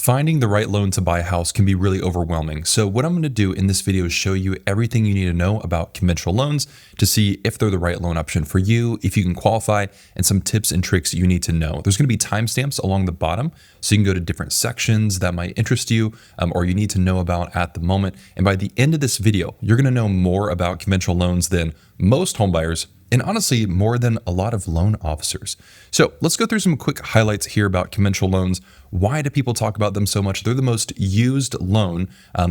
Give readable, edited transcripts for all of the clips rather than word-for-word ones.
Finding the right loan to buy a house can be really overwhelming. So what I'm going to do in this video is show you everything you need to know about conventional loans to see if they're the right loan option for you, if you can qualify, and some tips and tricks you need to know. There's going to be timestamps along the bottom, so you can go to different sections that might interest you or you need to know about at the moment. And by the end of this video, you're going to know more about conventional loans than most homebuyers, and honestly, more than a lot of loan officers. So let's go through some quick highlights here about conventional loans. Why do people talk about them so much? They're the most used loan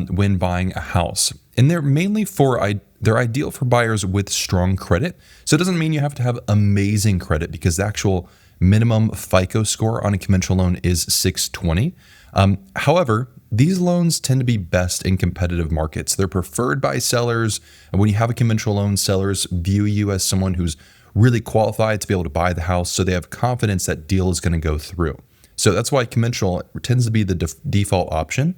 when buying a house. And they're mainly they're ideal for buyers with strong credit. So it doesn't mean you have to have amazing credit, because the actual minimum FICO score on a conventional loan is 620. However, these loans tend to be best in competitive markets. They're preferred by sellers. And when you have a conventional loan, sellers view you as someone who's really qualified to be able to buy the house, so they have confidence that deal is going to go through. So that's why conventional tends to be the default option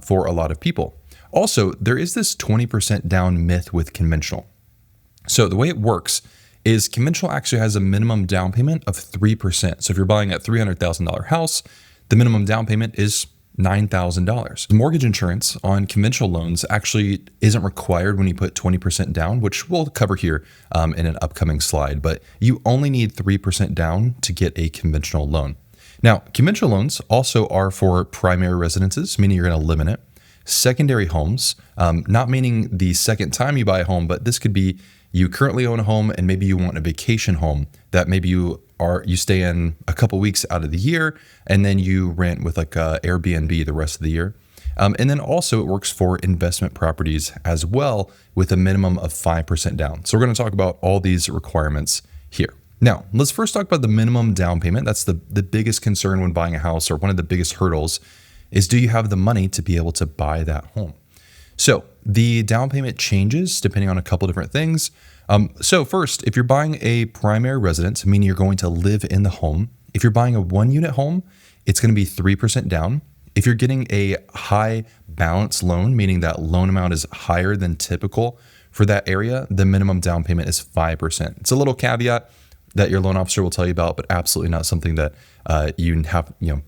for a lot of people. Also, there is this 20% down myth with conventional. So the way it works is conventional actually has a minimum down payment of 3%. So if you're buying a $300,000 house, the minimum down payment is $9,000. Mortgage insurance on conventional loans actually isn't required when you put 20% down, which we'll cover here in an upcoming slide, but you only need 3% down to get a conventional loan. Now, conventional loans also are for primary residences, meaning you're going to live in it. Secondary homes, not meaning the second time you buy a home, but this could be you currently own a home and maybe you want a vacation home that maybe you stay in a couple weeks out of the year, and then you rent with like Airbnb the rest of the year. And then also it works for investment properties as well, with a minimum of 5% down. So we're going to talk about all these requirements here. Now, let's first talk about the minimum down payment. That's the biggest concern when buying a house, or one of the biggest hurdles is, do you have the money to be able to buy that home? So the down payment changes depending on a couple different things. So first, if you're buying a primary residence, meaning you're going to live in the home, if you're buying a 1-unit home, it's going to be 3% down. If you're getting a high balance loan, meaning that loan amount is higher than typical for that area, the minimum down payment is 5%. It's a little caveat that your loan officer will tell you about, but absolutely not something that you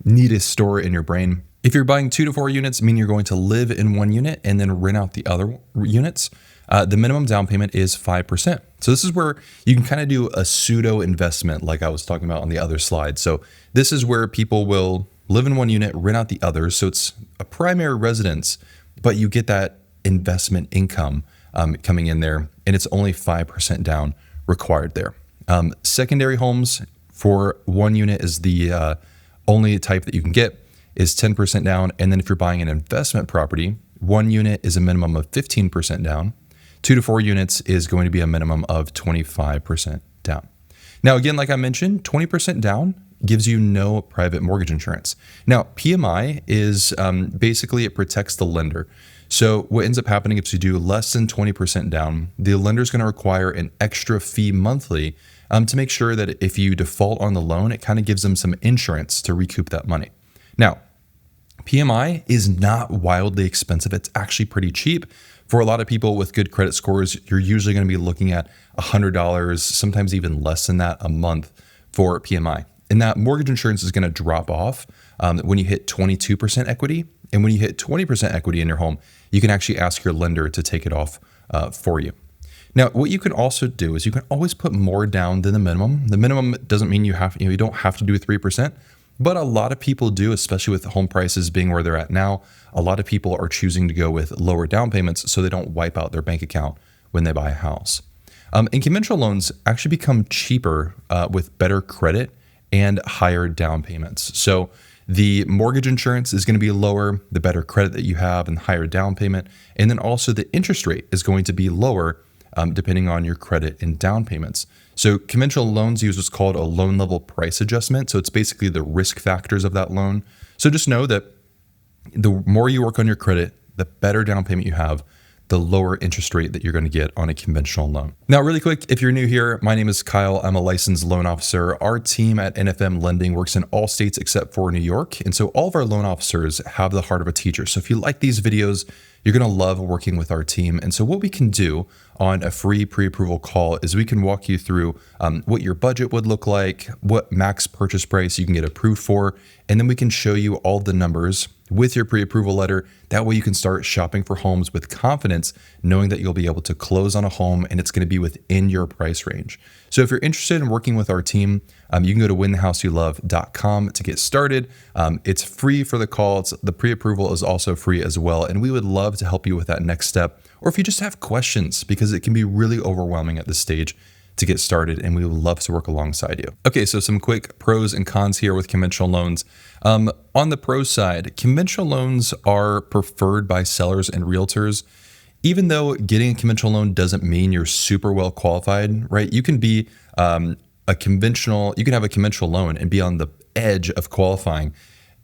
need to store in your brain. If you're buying 2 to 4 units, meaning you're going to live in 1 unit and then rent out the other units, the minimum down payment is 5%. So this is where you can kind of do a pseudo investment, like I was talking about on the other slide. So this is where people will live in 1 unit, rent out the others. So it's a primary residence, but you get that investment income coming in there, and it's only 5% down required there. Secondary homes for 1 unit is the only type that you can get, is 10% down. And then if you're buying an investment property, 1 unit is a minimum of 15% down. 2 to 4 units is going to be a minimum of 25% down. Now, again, like I mentioned, 20% down gives you no private mortgage insurance. Now, PMI is basically it protects the lender. So what ends up happening if you do less than 20% down, the lender is going to require an extra fee monthly to make sure that if you default on the loan, it kind of gives them some insurance to recoup that money. Now, PMI is not wildly expensive. It's actually pretty cheap. For a lot of people with good credit scores, you're usually going to be looking at $100, sometimes even less than that a month for PMI. And that mortgage insurance is going to drop off when you hit 22% equity. And when you hit 20% equity in your home, you can actually ask your lender to take it off for you. Now, what you can also do is you can always put more down than the minimum. The minimum doesn't mean you don't have to do 3%. But a lot of people do, especially with home prices being where they're at now. A lot of people are choosing to go with lower down payments so they don't wipe out their bank account when they buy a house. And conventional loans actually become cheaper with better credit and higher down payments. So the mortgage insurance is going to be lower, the better credit that you have and higher down payment. And then also the interest rate is going to be lower depending on your credit and down payments. So conventional loans use what's called a loan level price adjustment. So it's basically the risk factors of that loan. So just know that the more you work on your credit, the better down payment you have, the lower interest rate that you're going to get on a conventional loan. Now, really quick, if you're new here, my name is Kyle. I'm a licensed loan officer. Our team at NFM Lending works in all states except for New York. And so all of our loan officers have the heart of a teacher. So if you like these videos, You're going to love working with our team. And so what we can do on a free pre-approval call is we can walk you through what your budget would look like, what max purchase price you can get approved for, and then we can show you all the numbers with your pre-approval letter. That way you can start shopping for homes with confidence, knowing that you'll be able to close on a home and it's going to be within your price range. So if you're interested in working with our team, you can go to winthehouseyoulove.com to get started. It's free for the call. The pre-approval is also free as well. And we would love to help you with that next step. Or if you just have questions, because it can be really overwhelming at this stage to get started, and we would love to work alongside you. Okay, so some quick pros and cons here with conventional loans. On the pro side, conventional loans are preferred by sellers and realtors. Even though getting a conventional loan doesn't mean you're super well qualified, right? You can be you can have a conventional loan and be on the edge of qualifying,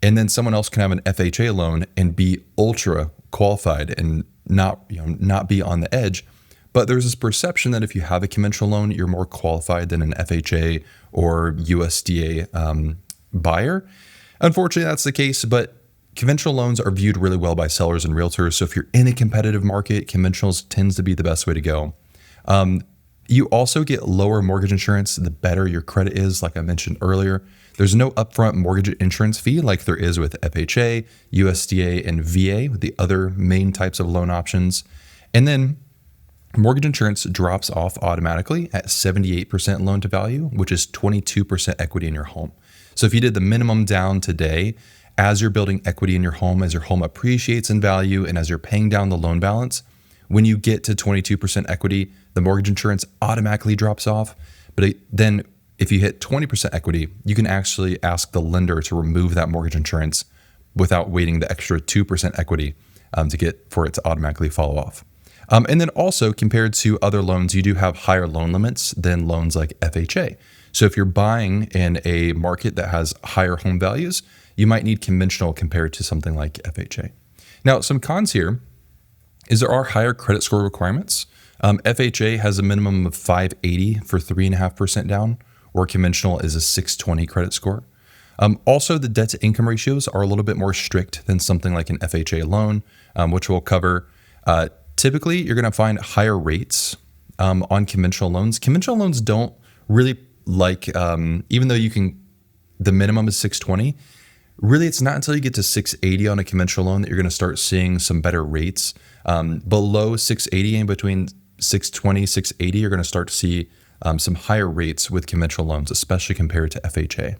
and then someone else can have an FHA loan and be ultra qualified and not be on the edge. But there's this perception that if you have a conventional loan, you're more qualified than an FHA or USDA buyer. Unfortunately, that's the case, but conventional loans are viewed really well by sellers and realtors. So if you're in a competitive market, conventionals tends to be the best way to go. You also get lower mortgage insurance the better your credit is, like I mentioned earlier. There's no upfront mortgage insurance fee like there is with FHA, USDA, and VA, with the other main types of loan options. And then mortgage insurance drops off automatically at 78% loan to value, which is 22% equity in your home. So if you did the minimum down today, as you're building equity in your home, as your home appreciates in value, and as you're paying down the loan balance, when you get to 22% equity, the mortgage insurance automatically drops off. But then if you hit 20% equity, you can actually ask the lender to remove that mortgage insurance without waiting the extra 2% equity for it to automatically fall off. And then also compared to other loans, you do have higher loan limits than loans like FHA. So if you're buying in a market that has higher home values, you might need conventional compared to something like FHA. Now, some cons here is there are higher credit score requirements. FHA has a minimum of 580 for 3.5% down, where conventional is a 620 credit score. Also, the debt to income ratios are a little bit more strict than something like an FHA loan, which we'll cover. Typically, you're going to find higher rates on conventional loans. Conventional loans don't really even though the minimum is 620, really it's not until you get to 680 on a conventional loan that you're going to start seeing some better rates. Below 680 and between 620, 680, you're going to start to see some higher rates with conventional loans, especially compared to FHA.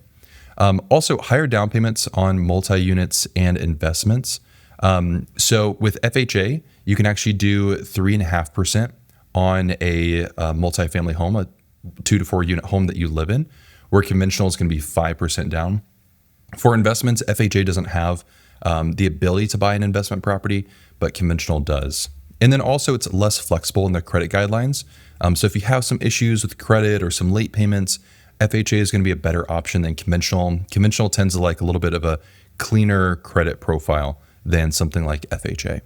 Also, higher down payments on multi-units and investments. So with FHA, you can actually do 3.5% on a multifamily home, a 2 to 4 unit home that you live in, where conventional is going to be 5% down. For investments, FHA doesn't have the ability to buy an investment property, but conventional does. And then also it's less flexible in their credit guidelines. So if you have some issues with credit or some late payments, FHA is going to be a better option than conventional. Conventional tends to like a little bit of a cleaner credit profile than something like FHA.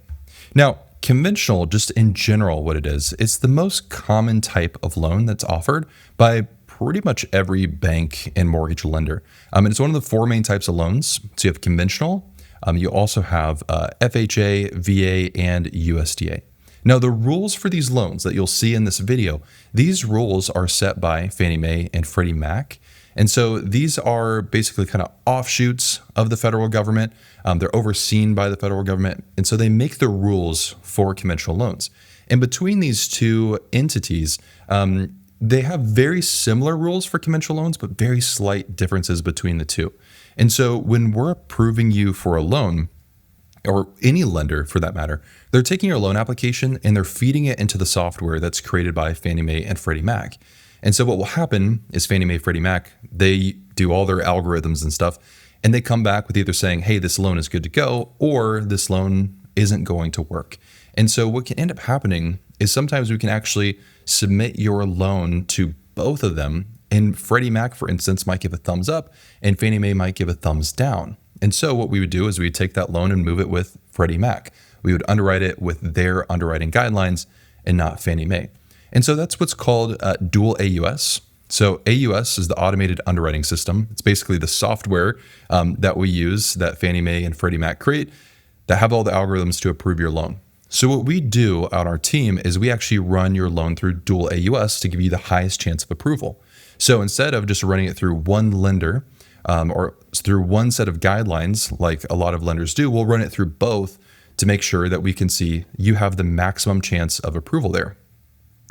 Now, conventional, just in general, what it is, it's the most common type of loan that's offered by pretty much every bank and mortgage lender. And it's one of the 4 main types of loans. So you have conventional, you also have FHA, VA, and USDA. Now, the rules for these loans that you'll see in this video, these rules are set by Fannie Mae and Freddie Mac. And so these are basically kind of offshoots of the federal government. They're overseen by the federal government. And so they make the rules for conventional loans. And between these two entities, they have very similar rules for conventional loans, but very slight differences between the two. And so when we're approving you for a loan, or any lender for that matter, they're taking your loan application and they're feeding it into the software that's created by Fannie Mae and Freddie Mac. And so what will happen is Fannie Mae, Freddie Mac, they do all their algorithms and stuff, and they come back with either saying, hey, this loan is good to go, or this loan isn't going to work. And so what can end up happening is sometimes we can actually submit your loan to both of them. And Freddie Mac, for instance, might give a thumbs up and Fannie Mae might give a thumbs down. And so what we would do is we'd take that loan and move it with Freddie Mac. We would underwrite it with their underwriting guidelines and not Fannie Mae. And so that's what's called dual AUS. So AUS is the automated underwriting system. It's basically the software that we use that Fannie Mae and Freddie Mac create that have all the algorithms to approve your loan. So what we do on our team is we actually run your loan through dual AUS to give you the highest chance of approval. So instead of just running it through one lender or through one set of guidelines, like a lot of lenders do, we'll run it through both to make sure that we can see you have the maximum chance of approval there.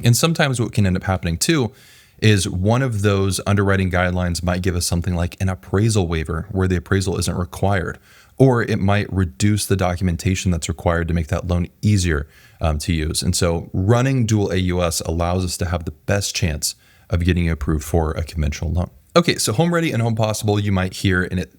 And sometimes what can end up happening too is one of those underwriting guidelines might give us something like an appraisal waiver where the appraisal isn't required, or it might reduce the documentation that's required to make that loan easier to use. And so running dual AUS allows us to have the best chance of getting approved for a conventional loan. Okay, so HomeReady and HomePossible you might hear, and it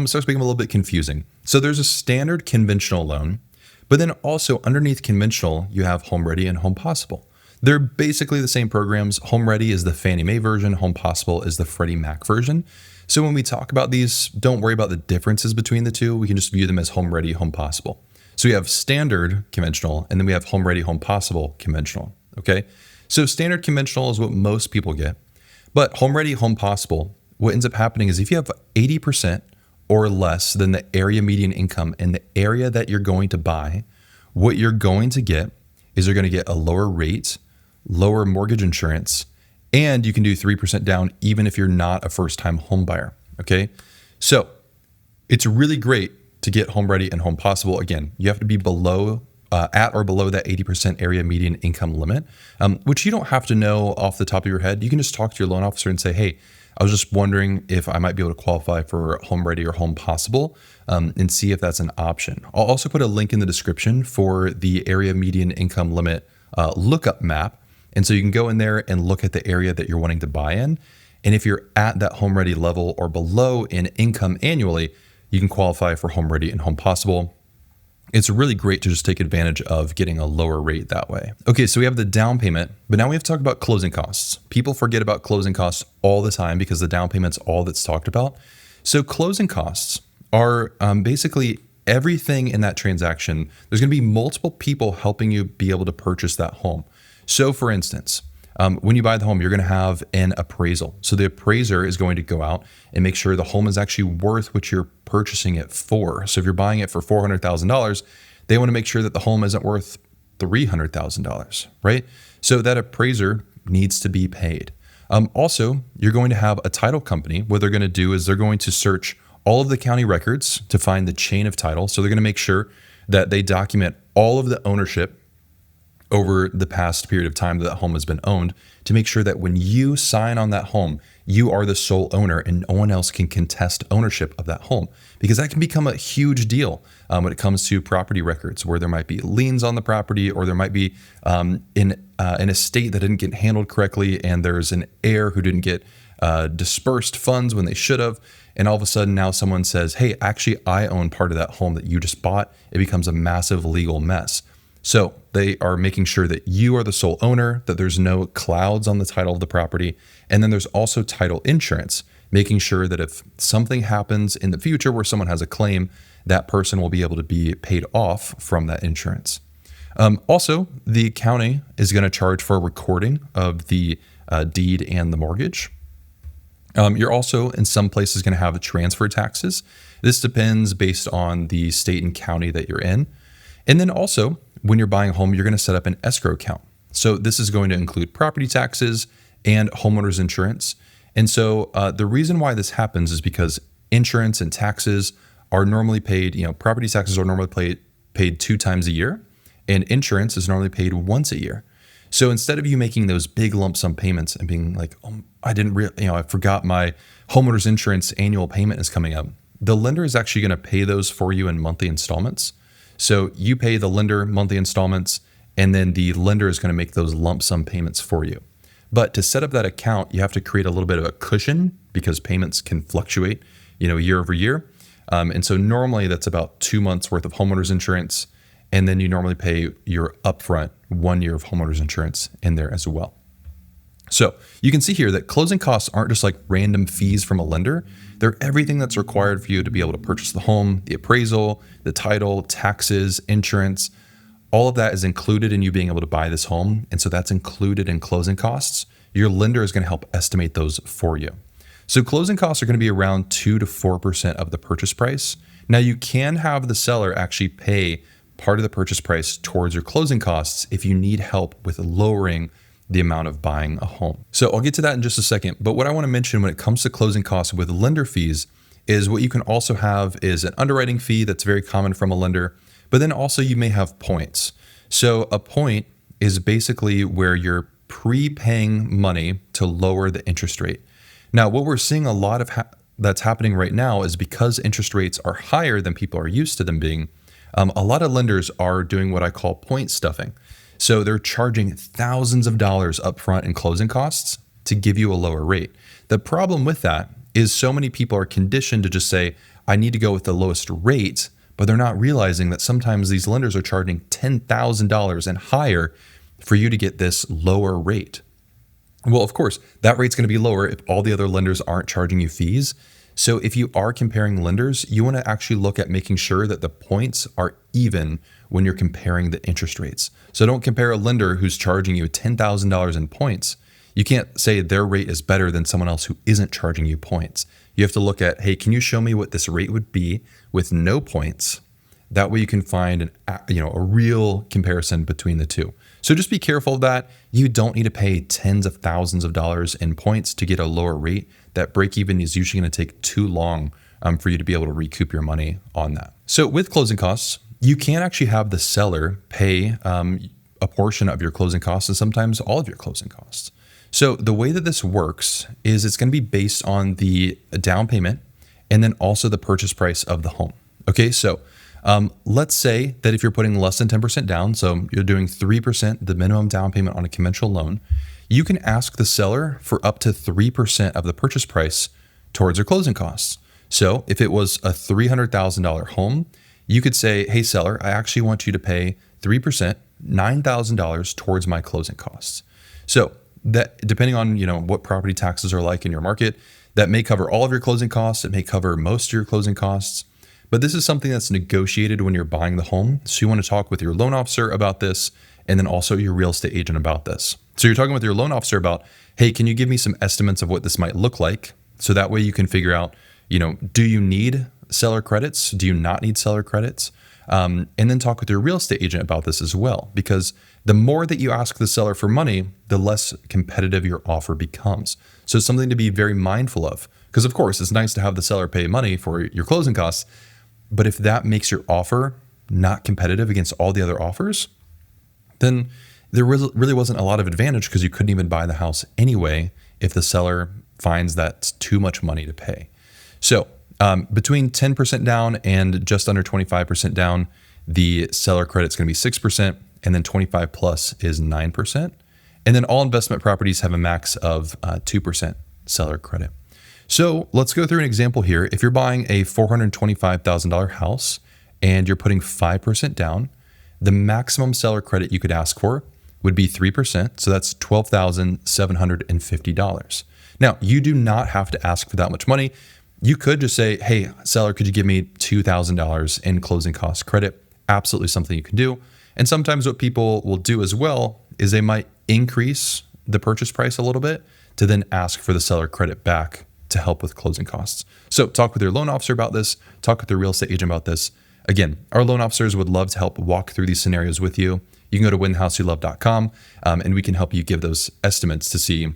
starts becoming a little bit confusing. So there's a standard conventional loan, but then also underneath conventional, you have HomeReady and HomePossible. They're basically the same programs. HomeReady is the Fannie Mae version, HomePossible is the Freddie Mac version. So when we talk about these, don't worry about the differences between the two. We can just view them as HomeReady, HomePossible. So we have standard conventional, and then we have HomeReady, HomePossible conventional. Okay, so standard conventional is what most people get, but HomeReady, HomePossible, what ends up happening is if you have 80% or less than the area median income in the area that you're going to buy, what you're going to get is you're going to get a lower rate, lower mortgage insurance, and you can do 3% down even if you're not a first-time home buyer. Okay, so it's really great to get HomeReady and HomePossible. Again, you have to be at or below that 80% area median income limit, which you don't have to know off the top of your head. You can just talk to your loan officer and say, hey, I was just wondering if I might be able to qualify for HomeReady or HomePossible and see if that's an option. I'll also put a link in the description for the area median income limit lookup map. And so you can go in there and look at the area that you're wanting to buy in. And if you're at that HomeReady level or below in income annually, you can qualify for HomeReady and HomePossible. It's really great to just take advantage of getting a lower rate that way. Okay, so we have the down payment, but now we have to talk about closing costs. People forget about closing costs all the time because the down payment's all that's talked about. So closing costs are basically everything in that transaction. There's gonna be multiple people helping you be able to purchase that home. So for instance, when you buy the home, you're going to have an appraisal. So the appraiser is going to go out and make sure the home is actually worth what you're purchasing it for. So if you're buying it for $400,000, they want to make sure that the home isn't worth $300,000, right? So that appraiser needs to be paid. Also, you're going to have a title company. What they're going to do is they're going to search all of the county records to find the chain of title. So they're going to make sure that they document all of the ownership over the past period of time that the home has been owned to make sure that when you sign on that home, you are the sole owner and no one else can contest ownership of that home, because that can become a huge deal when it comes to property records where there might be liens on the property, or there might be an estate that didn't get handled correctly and there's an heir who didn't get dispersed funds when they should have. And all of a sudden now someone says, hey, actually I own part of that home that you just bought. It becomes a massive legal mess. So they are making sure that you are the sole owner, that there's no clouds on the title of the property. And then there's also title insurance, making sure that if something happens in the future where someone has a claim, that person will be able to be paid off from that insurance. Also, the county is going to charge for a recording of the deed and the mortgage. You're also in some places going to have transfer taxes. This depends based on the state and county that you're in. And then also, when you're buying a home, you're going to set up an escrow account. So this is going to include property taxes and homeowners insurance. And so the reason why this happens is because insurance and taxes are normally paid, property taxes are normally paid 2 times a year, and insurance is normally paid once a year. So instead of you making those big lump sum payments and being like, oh, I forgot my homeowner's insurance annual payment is coming up, the lender is actually going to pay those for you in monthly installments. So you pay the lender monthly installments, and then the lender is going to make those lump sum payments for you. But to set up that account, you have to create a little bit of a cushion because payments can fluctuate, year over year. And so normally that's about 2 months worth of homeowners insurance. And then you normally pay your upfront 1 year of homeowners insurance in there as well. So you can see here that closing costs aren't just like random fees from a lender. They're everything that's required for you to be able to purchase the home, the appraisal, the title, taxes, insurance. All of that is included in you being able to buy this home. And so that's included in closing costs. Your lender is going to help estimate those for you. So closing costs are going to be around 2 to 4% of the purchase price. Now you can have the seller actually pay part of the purchase price towards your closing costs if you need help with lowering the amount of buying a home. So I'll get to that in just a second. But what I want to mention when it comes to closing costs with lender fees is what you can also have is an underwriting fee that's very common from a lender, but then also you may have points. So a point is basically where you're prepaying money to lower the interest rate. Now, what we're seeing a lot of that's happening right now is because interest rates are higher than people are used to them being, a lot of lenders are doing what I call point stuffing. So they're charging thousands of dollars upfront in closing costs to give you a lower rate. The problem with that is so many people are conditioned to just say, I need to go with the lowest rate, but they're not realizing that sometimes these lenders are charging $10,000 and higher for you to get this lower rate. Well, of course, that rate's going to be lower if all the other lenders aren't charging you fees. So if you are comparing lenders, you want to actually look at making sure that the points are even when you're comparing the interest rates. So don't compare a lender who's charging you $10,000 in points. You can't say their rate is better than someone else who isn't charging you points. You have to look at, hey, can you show me what this rate would be with no points? That way you can find a real comparison between the two. So just be careful of that. You don't need to pay tens of thousands of dollars in points to get a lower rate. That break even is usually going to take too long for you to be able to recoup your money on that. So with closing costs, you can actually have the seller pay a portion of your closing costs and sometimes all of your closing costs. So the way that this works is it's going to be based on the down payment and then also the purchase price of the home. Okay, so let's say that if you're putting less than 10% down, so you're doing 3%, the minimum down payment on a conventional loan, you can ask the seller for up to 3% of the purchase price towards your closing costs. So if it was a $300,000 home, you could say, hey seller, I actually want you to pay 3%, $9,000 towards my closing costs. So that depending on what property taxes are like in your market, that may cover all of your closing costs. It may cover most of your closing costs. But this is something that's negotiated when you're buying the home. So you want to talk with your loan officer about this and then also your real estate agent about this. So you're talking with your loan officer about, hey, can you give me some estimates of what this might look like? So that way you can figure out, do you need seller credits? Do you not need seller credits? And then talk with your real estate agent about this as well, because the more that you ask the seller for money, the less competitive your offer becomes. So it's something to be very mindful of, because of course it's nice to have the seller pay money for your closing costs, but if that makes your offer not competitive against all the other offers, then there really wasn't a lot of advantage because you couldn't even buy the house anyway if the seller finds that's too much money to pay. So between 10% down and just under 25% down, the seller credit's going to be 6%, and then 25 plus is 9%. And then all investment properties have a max of 2% seller credit. So let's go through an example here. If you're buying a $425,000 house and you're putting 5% down, the maximum seller credit you could ask for would be 3%. So that's $12,750. Now, you do not have to ask for that much money. You could just say, hey, seller, could you give me $2,000 in closing cost credit? Absolutely something you can do. And sometimes what people will do as well is they might increase the purchase price a little bit to then ask for the seller credit back to help with closing costs. So talk with your loan officer about this, talk with your real estate agent about this. Again, our loan officers would love to help walk through these scenarios with you. You can go to whenthehouseyoulove.com and we can help you give those estimates to see,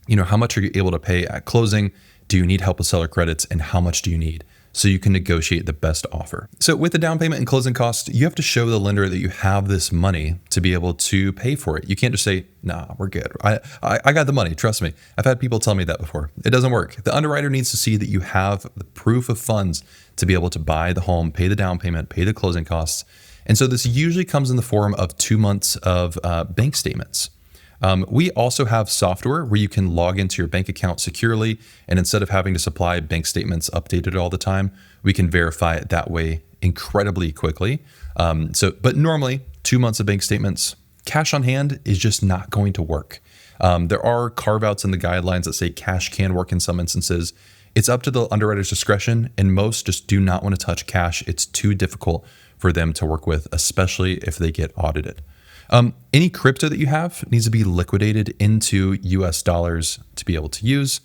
how much are you able to pay at closing? Do you need help with seller credits, and how much do you need? So you can negotiate the best offer. So with the down payment and closing costs, you have to show the lender that you have this money to be able to pay for it. You can't just say, nah, we're good. I got the money, trust me. I've had people tell me that before. It doesn't work. The underwriter needs to see that you have the proof of funds to be able to buy the home, pay the down payment, pay the closing costs. And so this usually comes in the form of 2 months of bank statements. We also have software where you can log into your bank account securely, and instead of having to supply bank statements updated all the time, we can verify it that way incredibly quickly. But normally 2 months of bank statements, cash on hand is just not going to work. There are carve-outs in the guidelines that say cash can work in some instances. It's up to the underwriter's discretion, and most just do not want to touch cash. It's too difficult for them to work with, especially if they get audited. Any crypto that you have needs to be liquidated into US dollars to be able to use.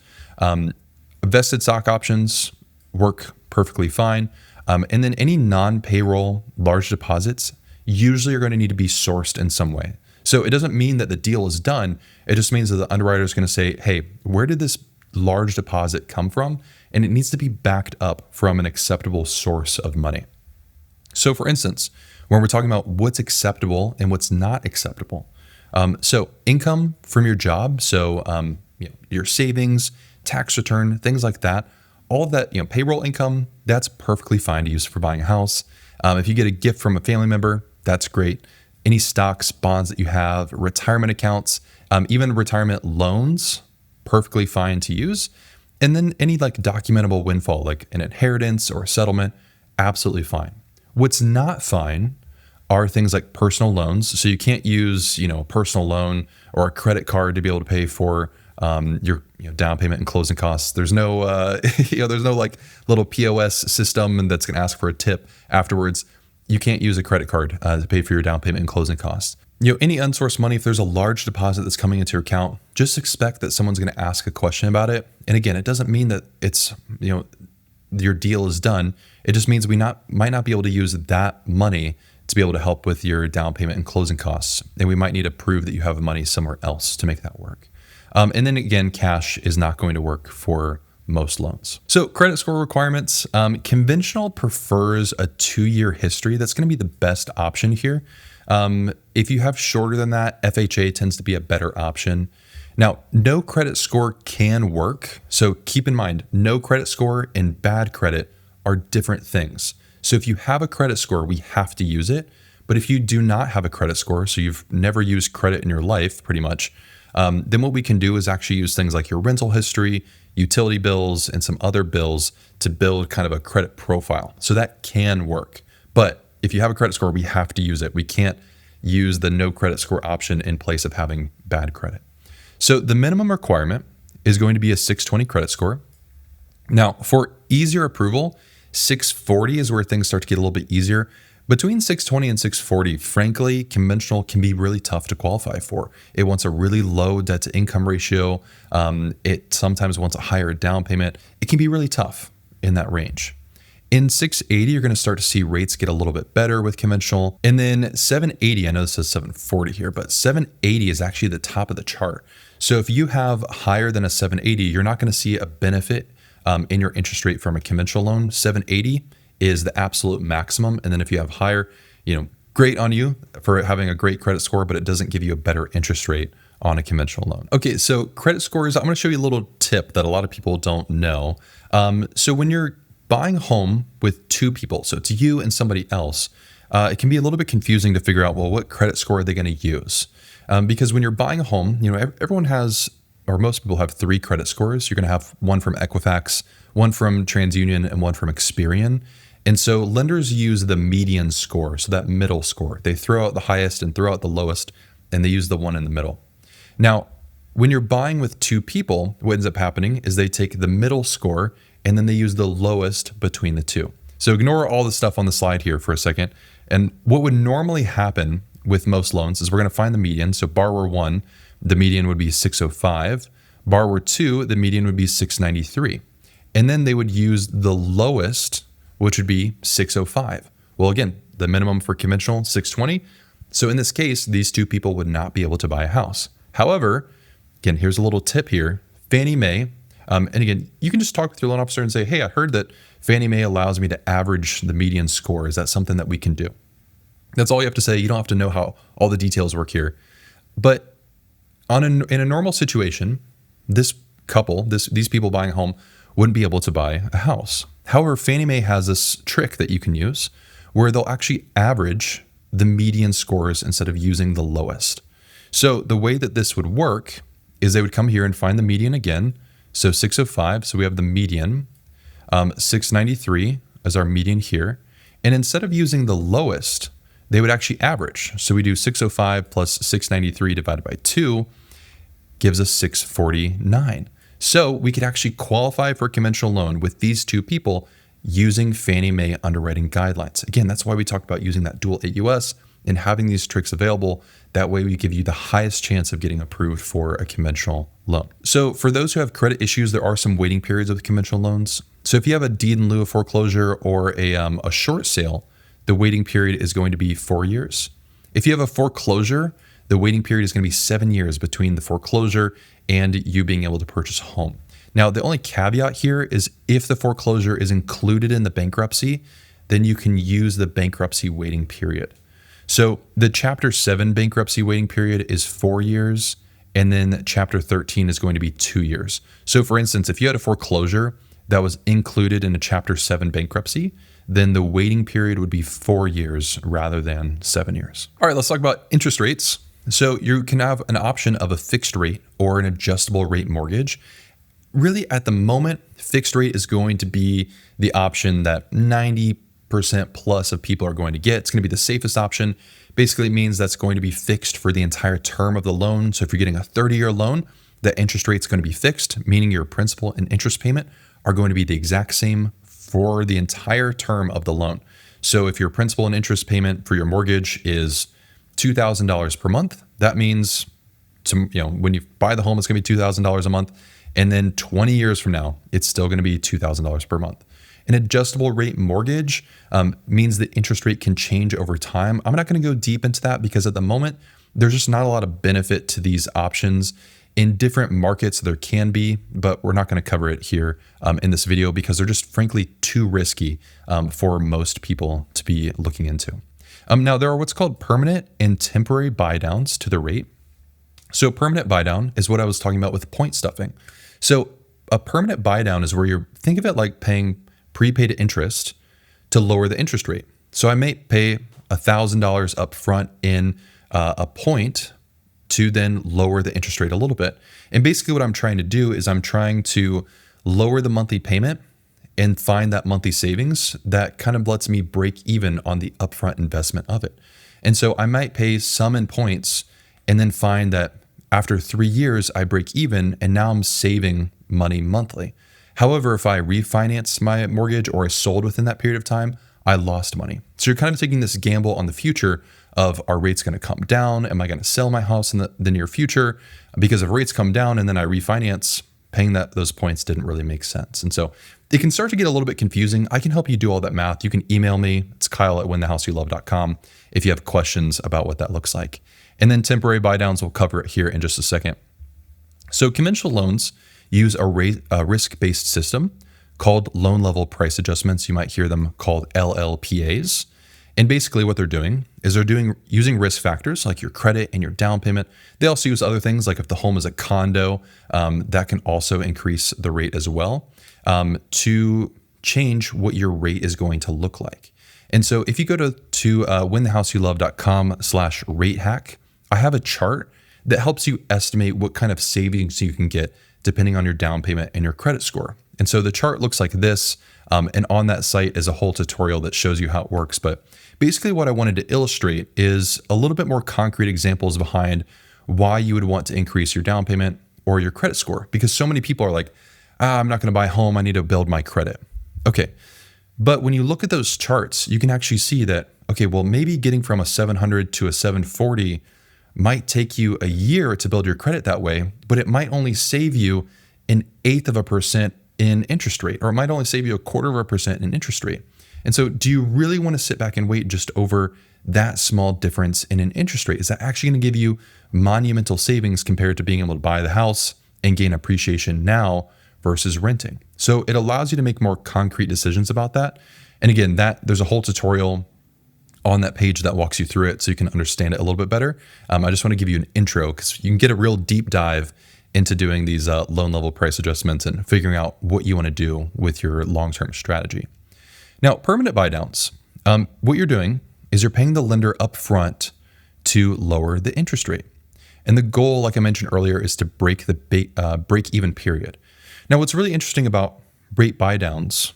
Vested stock options work perfectly fine. And then any non-payroll large deposits usually are going to need to be sourced in some way. So it doesn't mean that the deal is done. It just means that the underwriter is going to say, hey, where did this large deposit come from? And it needs to be backed up from an acceptable source of money. So for instance, when we're talking about what's acceptable and what's not acceptable, so income from your job, so your savings, tax return, things like that, all of that, payroll income, that's perfectly fine to use for buying a house. If you get a gift from a family member, that's great. Any stocks, bonds that you have, retirement accounts, even retirement loans, perfectly fine to use. And then any like documentable windfall, like an inheritance or a settlement, absolutely fine. What's not fine are things like personal loans. So you can't use, a personal loan or a credit card to be able to pay for your down payment and closing costs. There's no, there's no like little POS system that's going to ask for a tip afterwards. You can't use a credit card to pay for your down payment and closing costs. Any unsourced money, if there's a large deposit that's coming into your account, just expect that someone's going to ask a question about it. And again, it doesn't mean that it's, your deal is done. It just means we might not be able to use that money to be able to help with your down payment and closing costs. And we might need to prove that you have money somewhere else to make that work. And then again, cash is not going to work for most loans. So credit score requirements, conventional prefers a 2-year history. That's going to be the best option here. If you have shorter than that, FHA tends to be a better option. Now, no credit score can work. So keep in mind, no credit score and bad credit are different things. So if you have a credit score, we have to use it. But if you do not have a credit score, so you've never used credit in your life pretty much, then what we can do is actually use things like your rental history, utility bills, and some other bills to build kind of a credit profile. So that can work. But if you have a credit score, we have to use it. We can't use the no credit score option in place of having bad credit. So the minimum requirement is going to be a 620 credit score. Now, for easier approval, 640 is where things start to get a little bit easier. Between 620 and 640, frankly, conventional can be really tough to qualify for. It wants a really low debt to income ratio. It sometimes wants a higher down payment. It can be really tough in that range. In 680, you're going to start to see rates get a little bit better with conventional. And then 780, I know this says 740 here, but 780 is actually the top of the chart. So if you have higher than a 780, you're not going to see a benefit in your interest rate from a conventional loan. 780 is the absolute maximum. And then if you have higher, great on you for having a great credit score, but it doesn't give you a better interest rate on a conventional loan. Okay, so credit scores, I'm going to show you a little tip that a lot of people don't know. So when you're buying a home with 2 people, so it's you and somebody else, it can be a little bit confusing to figure out, well, what credit score are they going to use? Because when you're buying a home, everyone has, or most people have 3 credit scores. You're going to have one from Equifax, one from TransUnion, and one from Experian. And so lenders use the median score, so that middle score. They throw out the highest and throw out the lowest, and they use the one in the middle. Now, when you're buying with 2 people, what ends up happening is they take the middle score and then they use the lowest between the 2. So ignore all the stuff on the slide here for a second. And what would normally happen with most loans is we're going to find the median. So borrower 1, the median would be 605. Borrower 2, the median would be 693. And then they would use the lowest, which would be 605. Well, again, the minimum for conventional, 620. So in this case, these 2 people would not be able to buy a house. However, again, here's a little tip here. Fannie Mae, and again, you can just talk with your loan officer and say, hey, I heard that Fannie Mae allows me to average the median score. Is that something that we can do? That's all you have to say. You don't have to know how all the details work here. But in a normal situation, this couple, these people buying a home wouldn't be able to buy a house. However, Fannie Mae has this trick that you can use where they'll actually average the median scores instead of using the lowest. So the way that this would work is they would come here and find the median again. So 605, so we have the median, 693 as our median here. And instead of using the lowest, they would actually average. So we do 605 plus 693 divided by 2 gives us 649. So we could actually qualify for a conventional loan with these 2 people using Fannie Mae underwriting guidelines. Again, that's why we talked about using that dual AUS and having these tricks available. That way we give you the highest chance of getting approved for a conventional loan. So for those who have credit issues, there are some waiting periods with conventional loans. So if you have a deed in lieu of foreclosure or a short sale the waiting period is going to be 4 years. If you have a foreclosure, the waiting period is going to be 7 years between the foreclosure and you being able to purchase a home. Now, the only caveat here is if the foreclosure is included in the bankruptcy, then you can use the bankruptcy waiting period. So the Chapter 7 bankruptcy waiting period is 4 years, and then Chapter 13 is going to be 2 years. So for instance, if you had a foreclosure that was included in a Chapter 7 bankruptcy, then the waiting period would be 4 years rather than 7 years. All right, let's talk about interest rates. So you can have an option of a fixed rate or an adjustable rate mortgage. Really, at the moment, fixed rate is going to be the option that 90% plus of people are going to get. It's going to be the safest option. Basically, it means that's going to be fixed for the entire term of the loan. So if you're getting a 30-year loan, the interest rate is going to be fixed, meaning your principal and interest payment are going to be the exact same for the entire term of the loan. So if your principal and interest payment for your mortgage is $2,000 per month, that means when you buy the home, it's going to be $2,000 a month. And then 20 years from now, it's still going to be $2,000 per month. An adjustable rate mortgage means the interest rate can change over time. I'm not going to go deep into that because at the moment, there's just not a lot of benefit to these options. In different markets, there can be, but we're not going to cover it here in this video because they're just frankly too risky for most people to be looking into. Now, there are what's called permanent and temporary buydowns to the rate. So permanent buydown is what I was talking about with point stuffing. So a permanent buydown is where think of it like paying prepaid interest to lower the interest rate. So I may pay $1,000 up front in a point to then lower the interest rate a little bit. And basically what I'm trying to do is I'm trying to lower the monthly payment and find that monthly savings that kind of lets me break even on the upfront investment of it. And so I might pay some in points and then find that after 3 years, I break even and now I'm saving money monthly. However, if I refinance my mortgage or I sold within that period of time, I lost money. So you're kind of taking this gamble on the future of are rates going to come down? Am I going to sell my house in the near future? Because if rates come down and then I refinance, paying those points didn't really make sense. And so it can start to get a little bit confusing. I can help you do all that math. You can email me. It's kyle@winthehouseyoulove.com if you have questions about what that looks like. And then temporary buydowns, we'll cover it here in just a second. So conventional loans use a risk-based system called loan level price adjustments. You might hear them called LLPAs. And basically what they're doing is using risk factors like your credit and your down payment. They also use other things like if the home is a condo, that can also increase the rate as well to change what your rate is going to look like. And so if you go to winthehouseyoulove.com/rate hack, I have a chart that helps you estimate what kind of savings you can get depending on your down payment and your credit score. And so the chart looks like this. And on that site is a whole tutorial that shows you how it works. But basically what I wanted to illustrate is a little bit more concrete examples behind why you would want to increase your down payment or your credit score. Because so many people are like, I'm not going to buy a home. I need to build my credit. Okay. But when you look at those charts, you can actually see that, okay, well, maybe getting from a 700 to a 740 might take you a year to build your credit that way, but it might only save you 1/8% in interest rate, or it might only save you 1/4% in interest rate. And so do you really want to sit back and wait just over that small difference in an interest rate? Is that actually going to give you monumental savings compared to being able to buy the house and gain appreciation now versus renting? So it allows you to make more concrete decisions about that. And again, there's a whole tutorial on that page that walks you through it so you can understand it a little bit better. I just want to give you an intro because you can get a real deep dive into doing these loan level price adjustments and figuring out what you want to do with your long-term strategy. Now, permanent buydowns, what you're doing is you're paying the lender upfront to lower the interest rate. And the goal, like I mentioned earlier, is to break the break-even period. Now, what's really interesting about rate buydowns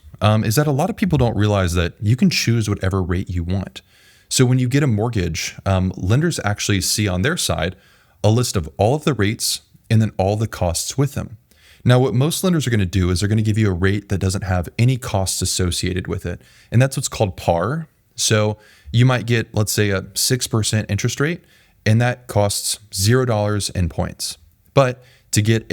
is that a lot of people don't realize that you can choose whatever rate you want. So when you get a mortgage, lenders actually see on their side a list of all of the rates and then all the costs with them. Now, what most lenders are going to do is they're going to give you a rate that doesn't have any costs associated with it. And that's what's called par. So you might get, let's say, a 6% interest rate, and that costs $0 in points. But to get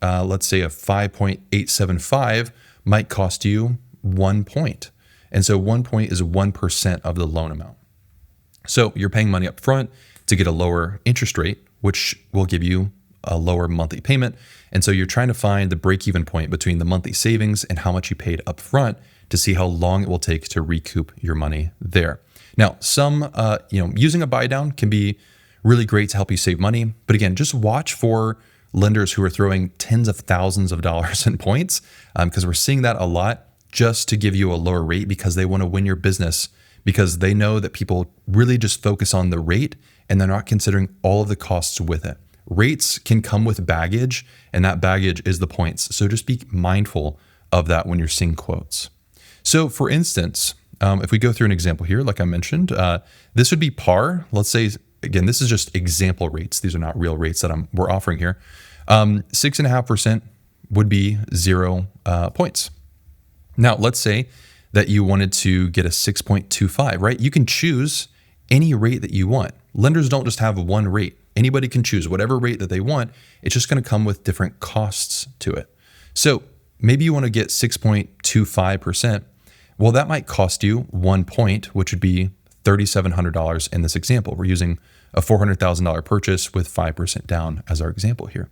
let's say a 5.875 might cost you 1 point. And so 1 point is 1% of the loan amount. So you're paying money up front to get a lower interest rate, which will give you a lower monthly payment. And so you're trying to find the break-even point between the monthly savings and how much you paid up front to see how long it will take to recoup your money there. Now, using a buy down can be really great to help you save money. But again, just watch for lenders who are throwing tens of thousands of dollars in points, because we're seeing that a lot, just to give you a lower rate because they want to win your business, because they know that people really just focus on the rate and they're not considering all of the costs with it. Rates can come with baggage, and that baggage is the points. So just be mindful of that when you're seeing quotes. So for instance, if we go through an example here, like I mentioned, this would be par. Let's say, again, this is just example rates. These are not real rates that we're offering here. 6.5% would be 0 points. Now, let's say that you wanted to get a 6.25, right? You can choose any rate that you want. Lenders don't just have one rate. Anybody can choose whatever rate that they want. It's just going to come with different costs to it. So maybe you want to get 6.25%. Well, that might cost you 1 point, which would be $3,700 in this example. We're using a $400,000 purchase with 5% down as our example here.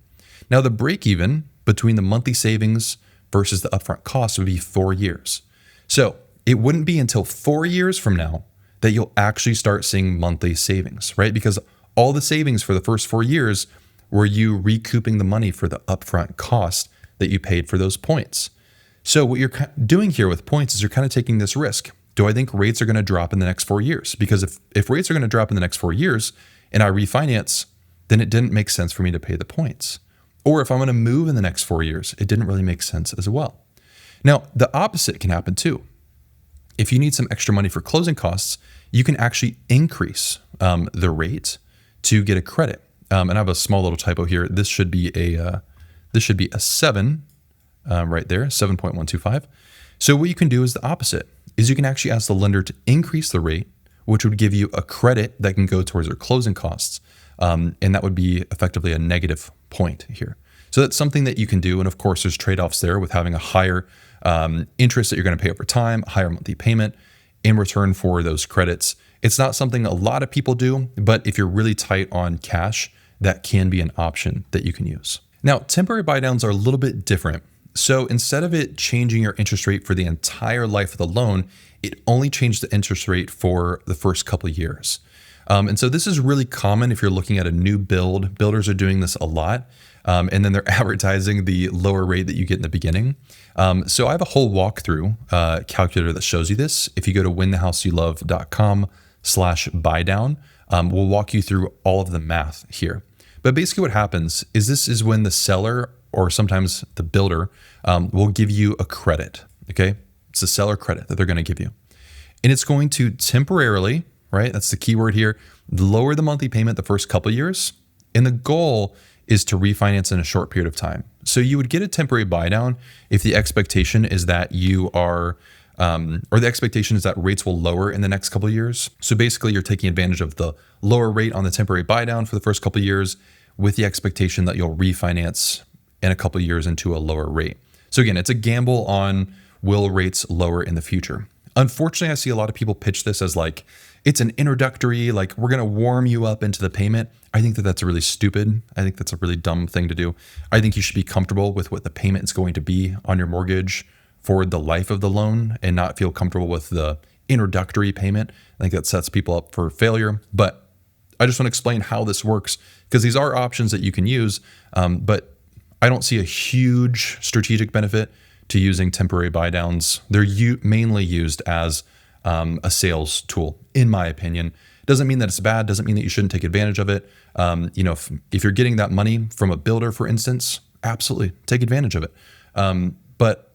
Now, the break even between the monthly savings versus the upfront cost would be 4 years. So it wouldn't be until 4 years from now that you'll actually start seeing monthly savings, right? Because all the savings for the first 4 years were you recouping the money for the upfront cost that you paid for those points. So what you're doing here with points is you're kind of taking this risk. Do I think rates are going to drop in the next 4 years? Because if rates are going to drop in the next 4 years and I refinance, then it didn't make sense for me to pay the points. Or if I'm going to move in the next 4 years, it didn't really make sense as well. Now, the opposite can happen too. If you need some extra money for closing costs, you can actually increase the rate to get a credit. And I have a small little typo here. This should be a 7 right there, 7.125. So what you can do is the opposite, is you can actually ask the lender to increase the rate, which would give you a credit that can go towards your closing costs. And that would be effectively a negative point here. So that's something that you can do. And of course, there's trade-offs there with having a higher interest that you're going to pay over time, a higher monthly payment in return for those credits. It's not something a lot of people do, but if you're really tight on cash, that can be an option that you can use. Now, temporary buydowns are a little bit different. So instead of it changing your interest rate for the entire life of the loan, it only changed the interest rate for the first couple of years. And so this is really common if you're looking at a new build. Builders are doing this a lot. And then they're advertising the lower rate that you get in the beginning. So I have a whole walkthrough calculator that shows you this. If you go to winthehouseyoulove.com/buydown, we'll walk you through all of the math here. But basically what happens is this is when the seller or sometimes the builder will give you a credit, okay? It's a seller credit that they're gonna give you. And it's going to temporarily, right? That's the key word here, lower the monthly payment the first couple of years. And the goal is to refinance in a short period of time. So you would get a temporary buy down if the expectation is that you are, or the expectation is that rates will lower in the next couple of years. So basically you're taking advantage of the lower rate on the temporary buy down for the first couple of years with the expectation that you'll refinance in a couple of years into a lower rate. So again, it's a gamble on will rates lower in the future. Unfortunately, I see a lot of people pitch this as like, it's an introductory, like we're going to warm you up into the payment. I think that that's really stupid. I think that's a really dumb thing to do. I think you should be comfortable with what the payment is going to be on your mortgage for the life of the loan and not feel comfortable with the introductory payment. I think that sets people up for failure. But I just want to explain how this works because these are options that you can use, but I don't see a huge strategic benefit to using temporary buy downs. They're mainly used as a sales tool, in my opinion. Doesn't mean that it's bad. Doesn't mean that you shouldn't take advantage of it. If you're getting that money from a builder, for instance, absolutely take advantage of it. But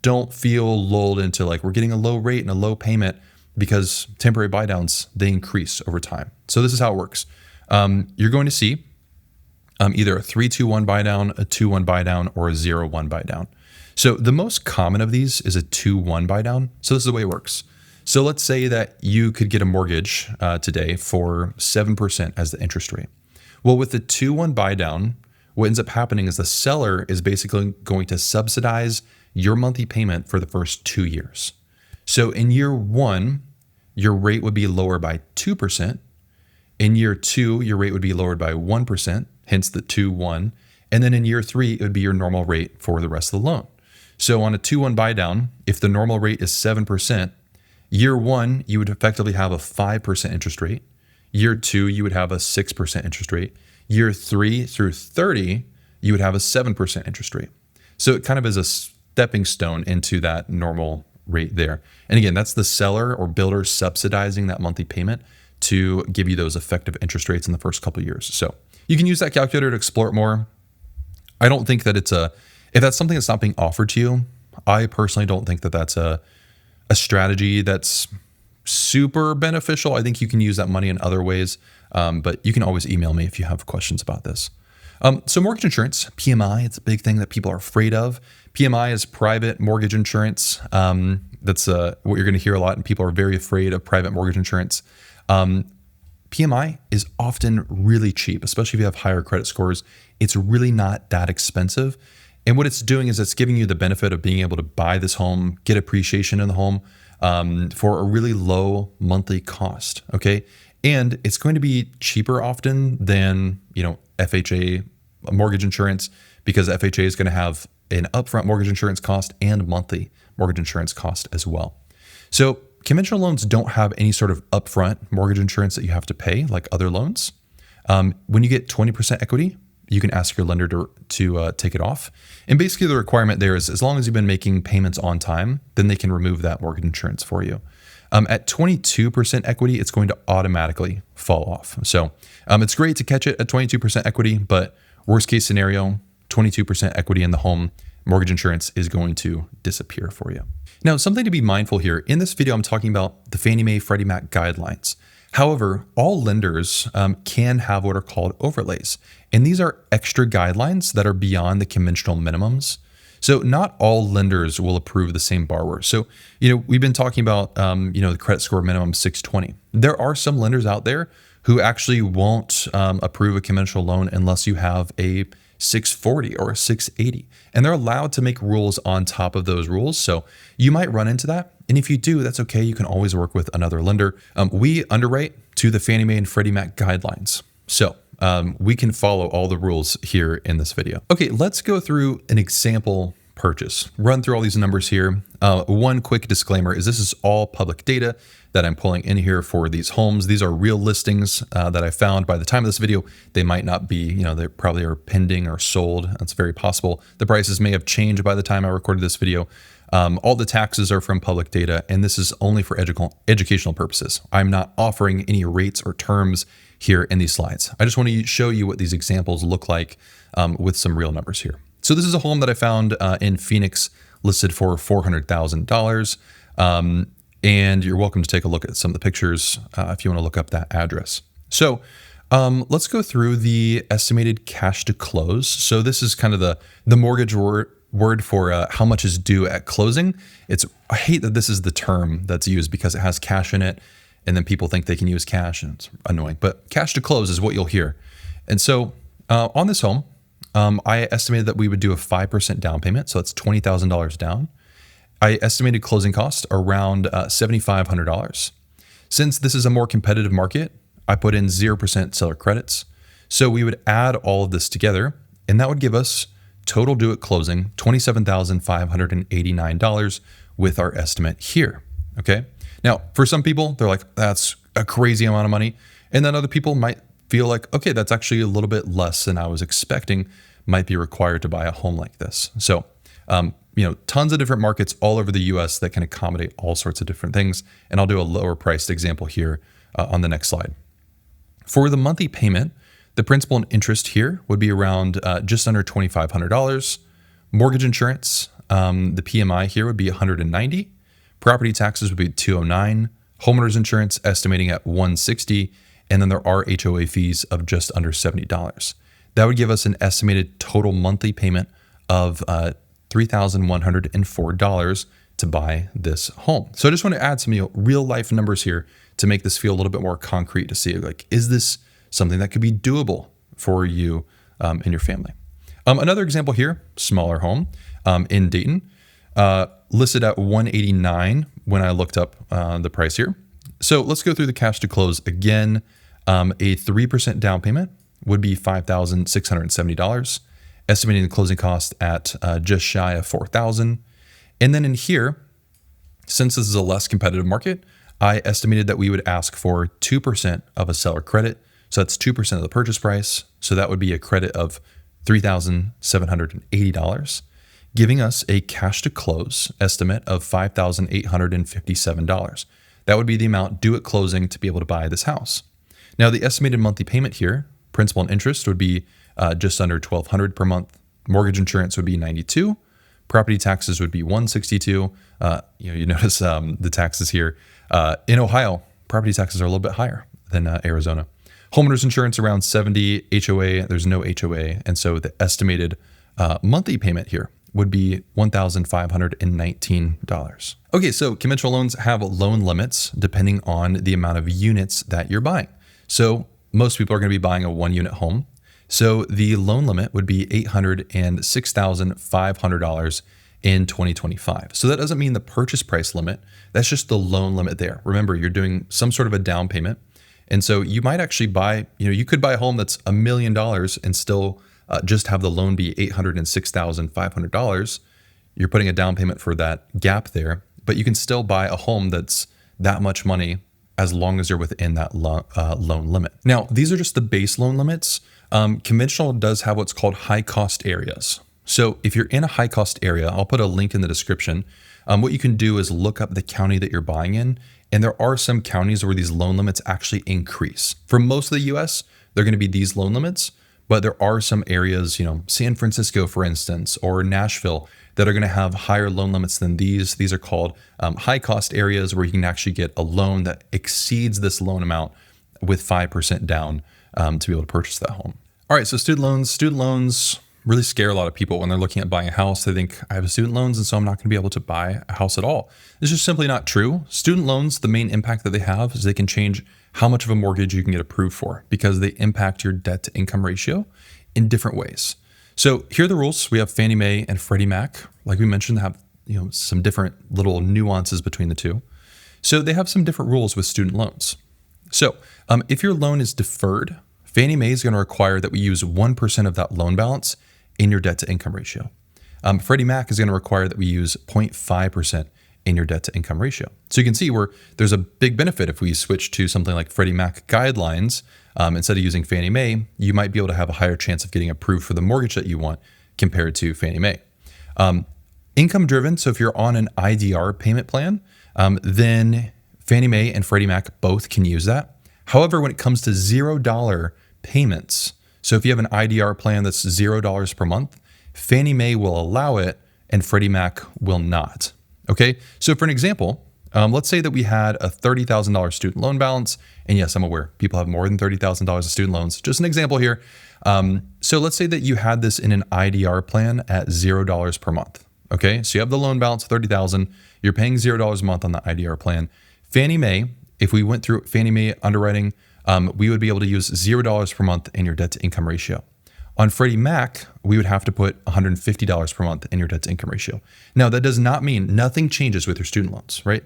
don't feel lulled into like we're getting a low rate and a low payment because temporary buy downs, they increase over time. So this is how it works. You're going to see either a 3-2-1 buy down, a 2-1 buy down, or a 0-1 buy down. So the most common of these is a 2-1 buy down. So this is the way it works. So let's say that you could get a mortgage today for 7% as the interest rate. Well, with the 2-1 buy down, what ends up happening is the seller is basically going to subsidize your monthly payment for the first 2 years. So in year 1, your rate would be lower by 2%. In year 2, your rate would be lowered by 1%, hence the 2-1. And then in year 3, it would be your normal rate for the rest of the loan. So on a 2-1 buy down, if the normal rate is 7%, year 1, you would effectively have a 5% interest rate. Year 2, you would have a 6% interest rate. Year 3 through 30, you would have a 7% interest rate. So it kind of is a stepping stone into that normal rate there. And again, that's the seller or builder subsidizing that monthly payment to give you those effective interest rates in the first couple of years. So you can use that calculator to explore it more. I don't think that if that's something that's not being offered to you, I personally don't think that that's a strategy that's super beneficial. I think you can use that money in other ways, but you can always email me if you have questions about this. So mortgage insurance, PMI, it's a big thing that people are afraid of. PMI is private mortgage insurance. That's what you're going to hear a lot, and people are very afraid of private mortgage insurance. PMI is often really cheap, especially if you have higher credit scores. It's really not that expensive. And what it's doing is it's giving you the benefit of being able to buy this home, get appreciation in the home for a really low monthly cost. Okay. And it's going to be cheaper often than, FHA mortgage insurance, because FHA is going to have an upfront mortgage insurance cost and monthly mortgage insurance cost as well. So conventional loans don't have any sort of upfront mortgage insurance that you have to pay like other loans. When you get 20% equity, you can ask your lender to take it off. And basically the requirement there is as long as you've been making payments on time, then they can remove that mortgage insurance for you. At 22% equity, it's going to automatically fall off. So it's great to catch it at 22% equity, but worst case scenario, 22% equity in the home, mortgage insurance is going to disappear for you. Now, something to be mindful here. In this video, I'm talking about the Fannie Mae Freddie Mac guidelines. However, all lenders can have what are called overlays. And these are extra guidelines that are beyond the conventional minimums. So not all lenders will approve the same borrower. So, we've been talking about, the credit score minimum 620. There are some lenders out there who actually won't approve a conventional loan unless you have a 640 or a 680. And they're allowed to make rules on top of those rules. So you might run into that. And if you do, that's okay. You can always work with another lender. We underwrite to the Fannie Mae and Freddie Mac guidelines. So we can follow all the rules here in this video. Okay, let's go through an example purchase. Run through all these numbers here. One quick disclaimer is this is all public data that I'm pulling in here for these homes. These are real listings that I found. By the time of this video, they might not be, they probably are pending or sold. That's very possible. The prices may have changed by the time I recorded this video. All the taxes are from public data, and this is only for educational purposes. I'm not offering any rates or terms here in these slides. I just want to show you what these examples look like with some real numbers here. So this is a home that I found in Phoenix listed for $400,000. And you're welcome to take a look at some of the pictures if you want to look up that address. So let's go through the estimated cash to close. So this is kind of the mortgage word for how much is due at closing. I hate that this is the term that's used because it has cash in it, and then people think they can use cash, and it's annoying. But cash to close is what you'll hear. And so on this home, I estimated that we would do a 5% down payment. So that's $20,000 down. I estimated closing costs around $7,500. Since this is a more competitive market, I put in 0% seller credits. So we would add all of this together, and that would give us total due at closing $27,589 with our estimate here. Okay. Now, for some people, they're like, that's a crazy amount of money. And then other people might feel like, okay, that's actually a little bit less than I was expecting might be required to buy a home like this. So, tons of different markets all over the US that can accommodate all sorts of different things. And I'll do a lower priced example here on the next slide. For the monthly payment, the principal and interest here would be around just under $2,500. Mortgage insurance, the PMI here would be 190. Property taxes would be 209. Homeowners insurance estimating at 160. And then there are HOA fees of just under $70. That would give us an estimated total monthly payment of $3,104 to buy this home. So I just want to add some real life numbers here to make this feel a little bit more concrete to see, like, is this something that could be doable for you and your family? Another example here, smaller home in Dayton, listed at 189, when I looked up the price here. So let's go through the cash to close again. A 3% down payment would be $5,670, estimating the closing cost at just shy of $4,000. And then in here, since this is a less competitive market, I estimated that we would ask for 2% of a seller credit. So that's 2% of the purchase price. So that would be a credit of $3,780, giving us a cash to close estimate of $5,857. That would be the amount due at closing to be able to buy this house. Now, the estimated monthly payment here, principal and interest, would be just under $1,200 per month. Mortgage insurance would be $92. Property taxes would be $162. You notice the taxes here. In Ohio, property taxes are a little bit higher than Arizona. Homeowners insurance around $70. HOA, there's no HOA. And so the estimated monthly payment here would be $1,519. Okay, so conventional loans have loan limits depending on the amount of units that you're buying. So most people are going to be buying a 1-unit home. So the loan limit would be $806,500 in 2025. So that doesn't mean the purchase price limit. That's just the loan limit there. Remember, you're doing some sort of a down payment. And so you might actually buy, you could buy a home that's $1 million and still just have the loan be $806,500. You're putting a down payment for that gap there, but you can still buy a home that's that much money as long as you're within that loan limit. Now, these are just the base loan limits. Conventional does have what's called high cost areas. So if you're in a high cost area, I'll put a link in the description. What you can do is look up the county that you're buying in. And there are some counties where these loan limits actually increase. For most of the US, they're going to be these loan limits, but there are some areas, San Francisco, for instance, or Nashville, that are going to have higher loan limits than these. These are called high cost areas where you can actually get a loan that exceeds this loan amount with 5% down to be able to purchase that home. All right, so student loans really scare a lot of people when they're looking at buying a house. They think, I have student loans, and so I'm not going to be able to buy a house at all. This is simply not true. Student loans, the main impact that they have is they can change how much of a mortgage you can get approved for because they impact your debt to income ratio in different ways. So here are the rules. We have Fannie Mae and Freddie Mac. Like we mentioned, have some different little nuances between the two. So they have some different rules with student loans. So if your loan is deferred, Fannie Mae is going to require that we use 1% of that loan balance in your debt to income ratio. Freddie Mac is going to require that we use 0.5% in your debt to income ratio. So you can see where there's a big benefit if we switch to something like Freddie Mac guidelines. Instead of using Fannie Mae, you might be able to have a higher chance of getting approved for the mortgage that you want compared to Fannie Mae. Income driven, so if you're on an IDR payment plan, then Fannie Mae and Freddie Mac both can use that. However, when it comes to $0 payments, so if you have an IDR plan that's $0 per month, Fannie Mae will allow it and Freddie Mac will not. Okay, so for an example, let's say that we had a $30,000 student loan balance. And yes, I'm aware people have more than $30,000 of student loans. Just an example here. So let's say that you had this in an IDR plan at $0 per month. Okay, so you have the loan balance of $30,000. You're paying $0 a month on the IDR plan. Fannie Mae, if we went through Fannie Mae underwriting, we would be able to use $0 per month in your debt to income ratio. On Freddie Mac, we would have to put $150 per month in your debt to income ratio. Now, that does not mean nothing changes with your student loans, right?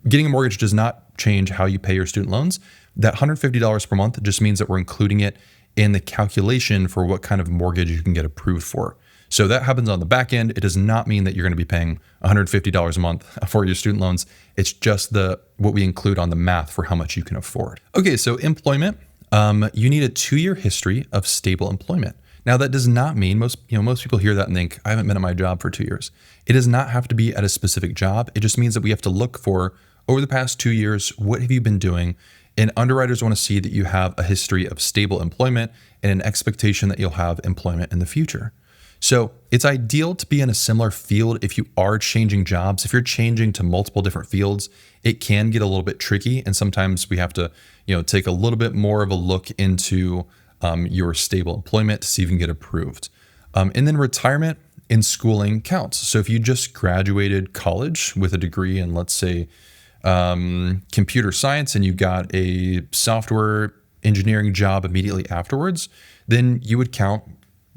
Getting a mortgage does not change how you pay your student loans. That $150 per month just means that we're including it in the calculation for what kind of mortgage you can get approved for. So that happens on the back end. It does not mean that you're going to be paying $150 a month for your student loans. It's just what we include on the math for how much you can afford. Okay, so employment. You need a 2-year history of stable employment. Now, that does not mean most people hear that and think, I haven't been at my job for 2 years. It does not have to be at a specific job. It just means that we have to look for, over the past 2 years, what have you been doing? And underwriters want to see that you have a history of stable employment and an expectation that you'll have employment in the future. So it's ideal to be in a similar field if you are changing jobs. If you're changing to multiple different fields, it can get a little bit tricky. And sometimes we have to, take a little bit more of a look into your stable employment to see if you can get approved. And then retirement in schooling counts. So if you just graduated college with a degree in, let's say, computer science, and you got a software engineering job immediately afterwards, then you would count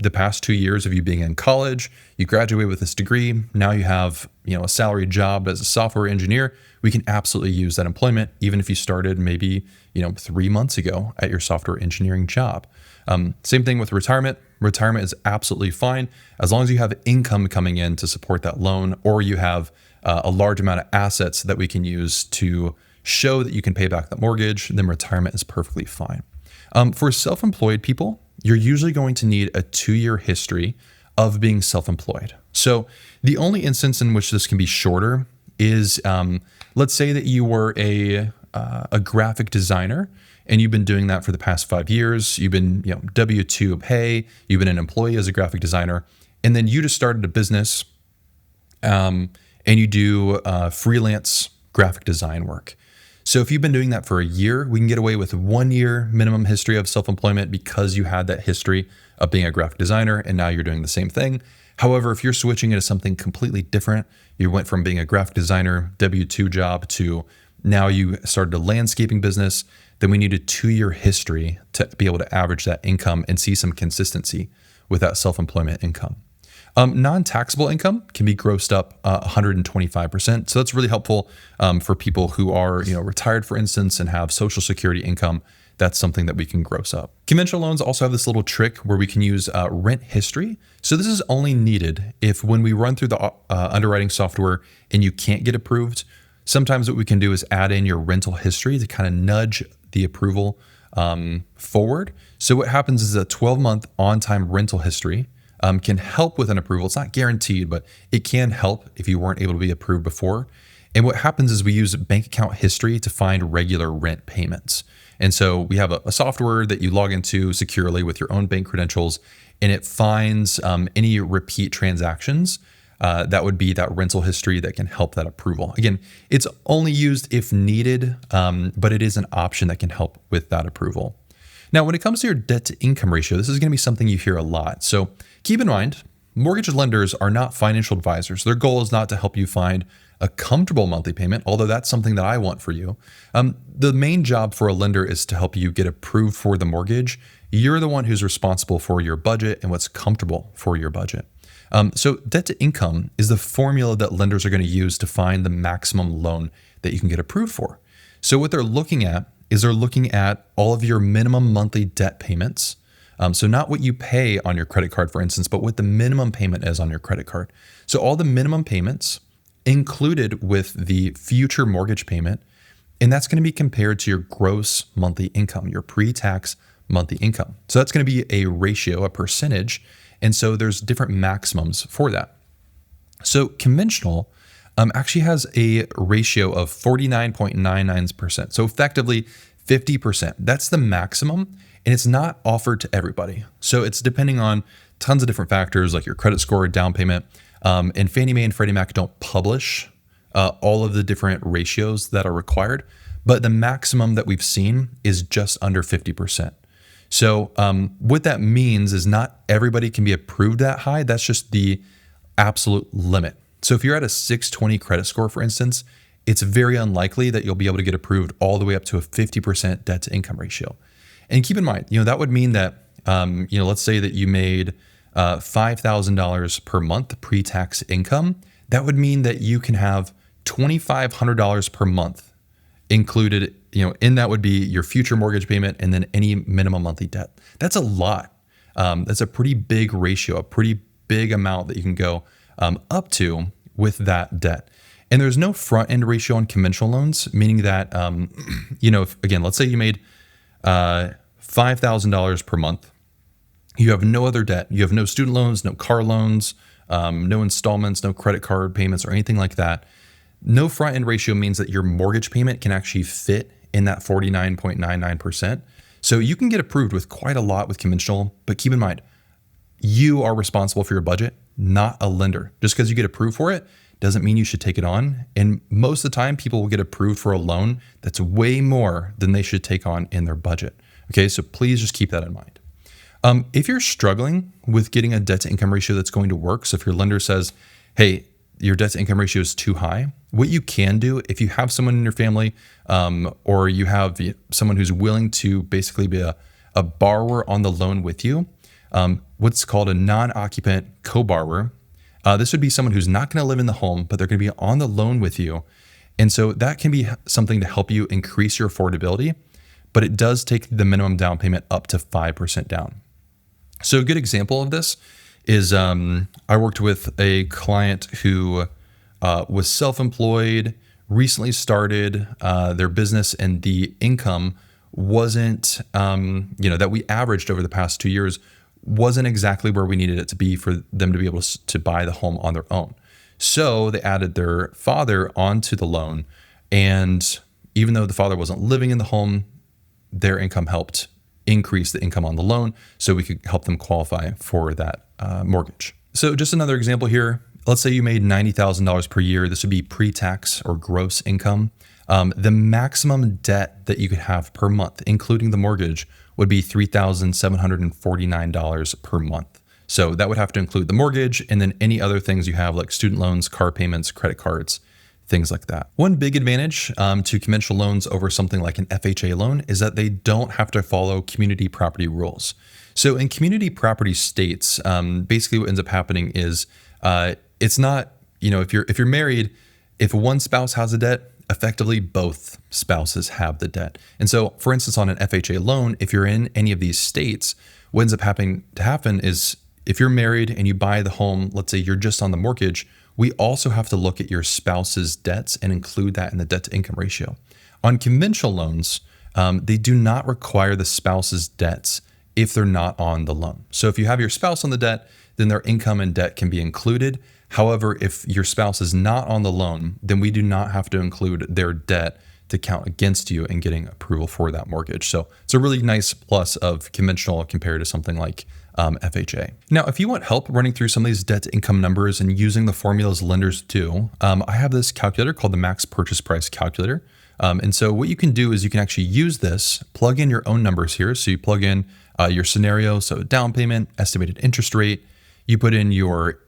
the past 2 years of you being in college, you graduate with this degree, now you have, a salaried job as a software engineer, we can absolutely use that employment, even if you started maybe, 3 months ago at your software engineering job. Same thing with retirement. Retirement is absolutely fine as long as you have income coming in to support that loan, or you have a large amount of assets that we can use to show that you can pay back that mortgage, then retirement is perfectly fine. For self-employed people, you're usually going to need a 2-year history of being self-employed. So the only instance in which this can be shorter is, let's say that you were a graphic designer and you've been doing that for the past 5 years. You've been, W-2 pay, you've been an employee as a graphic designer, and then you just started a business and you do freelance graphic design work. So if you've been doing that for a year, we can get away with 1 year minimum history of self-employment because you had that history of being a graphic designer and now you're doing the same thing. However, if you're switching into something completely different, you went from being a graphic designer, W-2 job to now you started a landscaping business, then we need a 2-year history to be able to average that income and see some consistency with that self-employment income. Non-taxable income can be grossed up 125%. So that's really helpful for people who are, retired, for instance, and have Social Security income. That's something that we can gross up. Conventional loans also have this little trick where we can use rent history. So this is only needed if when we run through the underwriting software and you can't get approved, sometimes what we can do is add in your rental history to kind of nudge the approval forward. So what happens is a 12-month on-time rental history can help with an approval. It's not guaranteed, but it can help if you weren't able to be approved before. And what happens is we use bank account history to find regular rent payments. And so we have a software that you log into securely with your own bank credentials, and it finds any repeat transactions. That would be that rental history that can help that approval. Again, it's only used if needed, but it is an option that can help with that approval. Now, when it comes to your debt to income ratio, this is going to be something you hear a lot. So keep in mind, mortgage lenders are not financial advisors. Their goal is not to help you find a comfortable monthly payment, although that's something that I want for you. The main job for a lender is to help you get approved for the mortgage. You're the one who's responsible for your budget and what's comfortable for your budget. So debt to income is the formula that lenders are going to use to find the maximum loan that you can get approved for. So what they're looking at is they're looking at all of your minimum monthly debt payments. So not what you pay on your credit card, for instance, but what the minimum payment is on your credit card. So all the minimum payments included with the future mortgage payment, and that's going to be compared to your gross monthly income, your pre-tax monthly income. So that's going to be a ratio, a percentage. And so there's different maximums for that. So conventional actually has a ratio of 49.99%. So effectively 50%. That's the maximum, and it's not offered to everybody. So it's depending on tons of different factors like your credit score, down payment, and Fannie Mae and Freddie Mac don't publish all of the different ratios that are required, but the maximum that we've seen is just under 50%. So what that means is not everybody can be approved that high. That's just the absolute limit. So if you're at a 620 credit score, for instance, it's very unlikely that you'll be able to get approved all the way up to a 50% debt to income ratio. And keep in mind, that would mean that, let's say that you made $5,000 per month pre-tax income. That would mean that you can have $2,500 per month included, in that would be your future mortgage payment and then any minimum monthly debt. That's a lot. That's a pretty big ratio, a pretty big amount that you can go up to with that debt. And there's no front end ratio on conventional loans, meaning that, again, let's say you made $5,000 per month. You have no other debt. You have no student loans, no car loans, no installments, no credit card payments or anything like that. No front end ratio means that your mortgage payment can actually fit in that 49.99%. So you can get approved with quite a lot with conventional, but keep in mind, you are responsible for your budget, not a lender. Just because you get approved for it doesn't mean you should take it on. And most of the time, people will get approved for a loan that's way more than they should take on in their budget. Okay, so please just keep that in mind. If you're struggling with getting a debt to income ratio that's going to work, so if your lender says, hey, your debt to income ratio is too high, what you can do if you have someone in your family or you have someone who's willing to basically be a borrower on the loan with you, what's called a non-occupant co-borrower. This would be someone who's not going to live in the home, but they're going to be on the loan with you. And so that can be something to help you increase your affordability, but it does take the minimum down payment up to 5% down. So a good example of this is I worked with a client who was self-employed, recently started their business, and the income wasn't, that we averaged over the past 2 years wasn't exactly where we needed it to be for them to be able to buy the home on their own. So they added their father onto the loan. And even though the father wasn't living in the home, their income helped increase the income on the loan so we could help them qualify for that mortgage. So just another example here. Let's say you made $90,000 per year. This would be pre-tax or gross income. The maximum debt that you could have per month, including the mortgage, would be $3,749 per month. So that would have to include the mortgage and then any other things you have like student loans, car payments, credit cards, things like that. One big advantage to conventional loans over something like an FHA loan is that they don't have to follow community property rules. So in community property states, basically what ends up happening is it's not, if you're married, if one spouse has a debt, effectively both spouses have the debt. And so, for instance, on an FHA loan, if you're in any of these states, what ends up happening is if you're married and you buy the home, let's say you're just on the mortgage, we also have to look at your spouse's debts and include that in the debt to income ratio. On conventional loans, they do not require the spouse's debts if they're not on the loan. So if you have your spouse on the debt, then their income and debt can be included. However, if your spouse is not on the loan, then we do not have to include their debt to count against you in getting approval for that mortgage. So it's a really nice plus of conventional compared to something like FHA. Now, if you want help running through some of these debt to income numbers and using the formulas lenders do, I have this calculator called the Max Purchase Price Calculator. And so what you can do is you can actually use this, plug in your own numbers here. So you plug in your scenario, so down payment, estimated interest rate, you put in your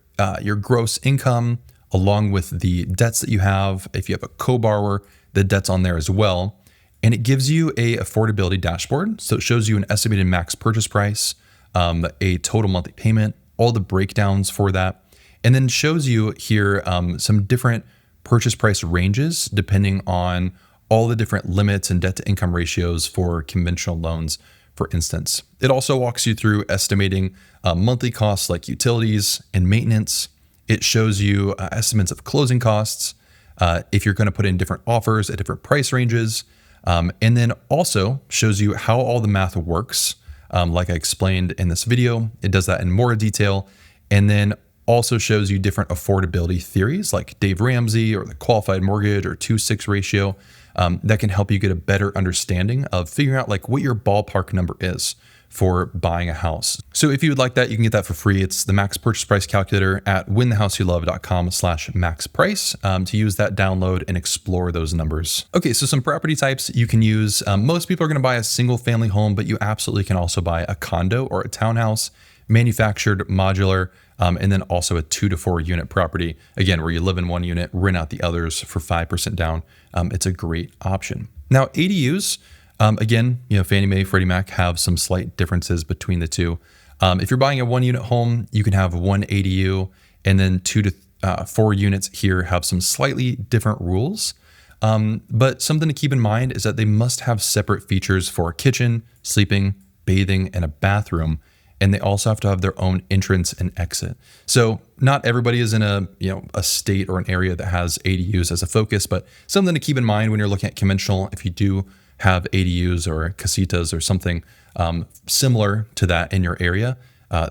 gross income along with the debts that you have. If you have a co-borrower, the debt's on there as well. And it gives you a affordability dashboard. So it shows you an estimated max purchase price, a total monthly payment, all the breakdowns for that, and then shows you here some different purchase price ranges depending on all the different limits and debt to income ratios for conventional loans, for instance. It also walks you through estimating monthly costs like utilities and maintenance. It shows you estimates of closing costs, if you're going to put in different offers at different price ranges, and then also shows you how all the math works. Like I explained in this video, it does that in more detail, and then also shows you different affordability theories like Dave Ramsey or the qualified mortgage or 2-6 ratio that can help you get a better understanding of figuring out like what your ballpark number is for buying a house. So if you would like that, you can get that for free. It's the Max Purchase Price Calculator at winthehouseyoulove.com/maxprice to use that download and explore those numbers. Okay, so some property types you can use. Most people are gonna buy a single family home, but you absolutely can also buy a condo or a townhouse, manufactured, modular, and then also a 2 to 4 unit property. Again, where you live in one unit, rent out the others for 5% down. It's a great option. Now, ADUs, again, Fannie Mae, Freddie Mac have some slight differences between the two. If you're buying a 1 unit home, you can have one ADU, and then 2 to 4 units here have some slightly different rules. But something to keep in mind is that they must have separate features for a kitchen, sleeping, bathing, and a bathroom. And they also have to have their own entrance and exit. So not everybody is in a state or an area that has ADUs as a focus, but something to keep in mind when you're looking at conventional. If you do have ADUs or casitas or something similar to that in your area,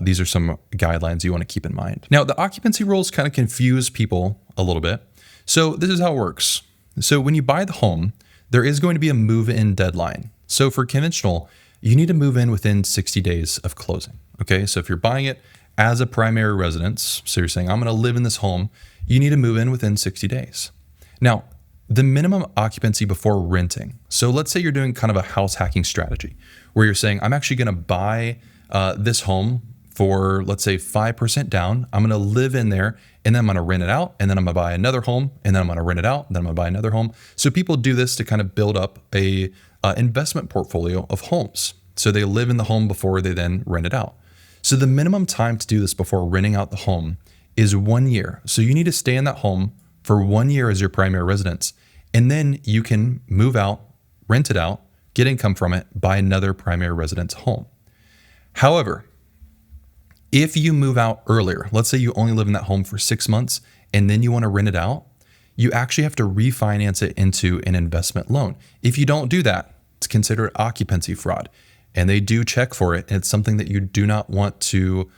these are some guidelines you want to keep in mind. Now, the occupancy rules kind of confuse people a little bit. So this is how it works. So when you buy the home, there is going to be a move-in deadline. So for conventional, you need to move in within 60 days of closing. Okay, so if you're buying it as a primary residence, so you're saying, I'm gonna live in this home, you need to move in within 60 days. Now, the minimum occupancy before renting. So let's say you're doing kind of a house hacking strategy where you're saying, I'm actually gonna buy this home for, let's say 5% down. I'm gonna live in there and then I'm gonna rent it out, and then I'm gonna buy another home, and then I'm gonna rent it out, and then I'm gonna buy another home. So people do this to kind of build up a investment portfolio of homes. So they live in the home before they then rent it out. So the minimum time to do this before renting out the home is 1 year. So you need to stay in that home for 1 year as your primary residence. And then you can move out, rent it out, get income from it, buy another primary residence home. However, if you move out earlier, let's say you only live in that home for 6 months and then you want to rent it out, you actually have to refinance it into an investment loan. If you don't do that, it's considered occupancy fraud. And they do check for it. And it's something that you do not want to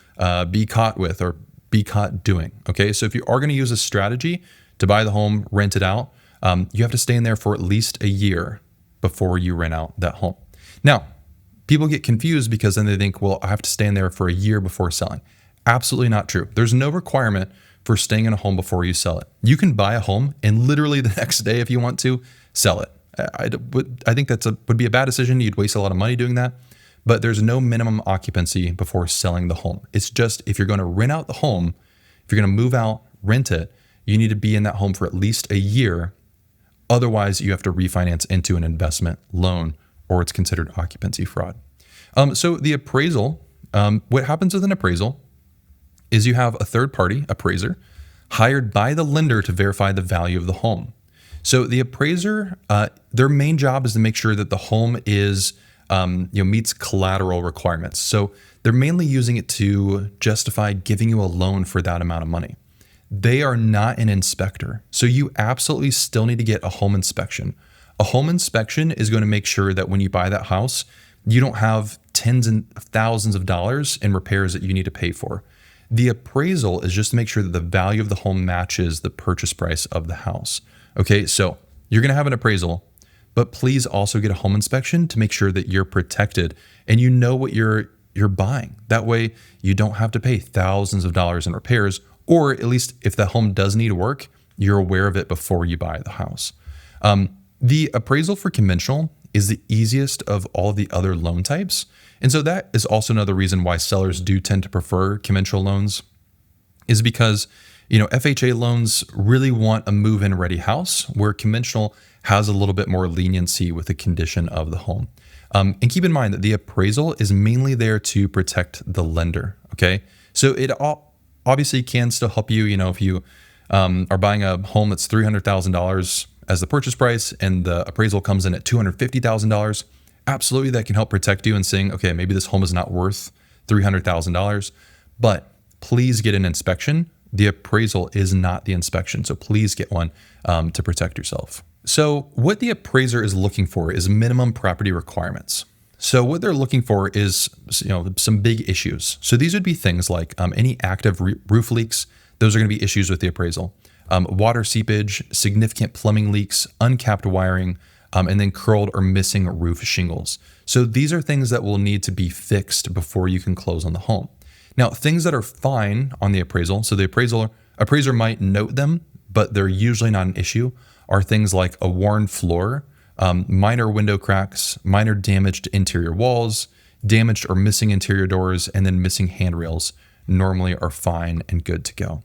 be caught with or be caught doing. Okay, so if you are going to use a strategy to buy the home, rent it out, you have to stay in there for at least a year before you rent out that home. Now, people get confused because then they think, well, I have to stay in there for a year before selling. Absolutely not true. There's no requirement for staying in a home before you sell it. You can buy a home and literally the next day, if you want to, sell it. I think would be a bad decision. You'd waste a lot of money doing that. But there's no minimum occupancy before selling the home. It's just if you're going to rent out the home, if you're going to move out, rent it, you need to be in that home for at least a year. Otherwise, you have to refinance into an investment loan or it's considered occupancy fraud. So the appraisal, what happens with an appraisal is you have a third-party appraiser hired by the lender to verify the value of the home. So the appraiser, their main job is to make sure that the home is meets collateral requirements. So they're mainly using it to justify giving you a loan for that amount of money. They are not an inspector. So you absolutely still need to get a home inspection. A home inspection is going to make sure that when you buy that house, you don't have tens and thousands of dollars in repairs that you need to pay for. The appraisal is just to make sure that the value of the home matches the purchase price of the house. Okay, so you're going to have an appraisal, but please also get a home inspection to make sure that you're protected and you know what you're buying. That way you don't have to pay thousands of dollars in repairs, or at least if the home does need work, you're aware of it before you buy the house. The appraisal for conventional is the easiest of all the other loan types. And so that is also another reason why sellers do tend to prefer conventional loans, is because FHA loans really want a move-in ready house, where conventional has a little bit more leniency with the condition of the home. And keep in mind that the appraisal is mainly there to protect the lender. Okay, so it obviously can still help you. If you are buying a home that's $300,000 as the purchase price and the appraisal comes in at $250,000, absolutely that can help protect you and saying, okay, maybe this home is not worth $300,000, but please get an inspection. The appraisal is not the inspection, so please get one to protect yourself. So what the appraiser is looking for is minimum property requirements. So what they're looking for is some big issues. So these would be things like any active roof leaks. Those are going to be issues with the appraisal. Water seepage, significant plumbing leaks, uncapped wiring, and then curled or missing roof shingles. So these are things that will need to be fixed before you can close on the home. Now, things that are fine on the appraisal, so the appraiser might note them, but they're usually not an issue, are things like a worn floor, minor window cracks, minor damage to interior walls, damaged or missing interior doors, and then missing handrails normally are fine and good to go.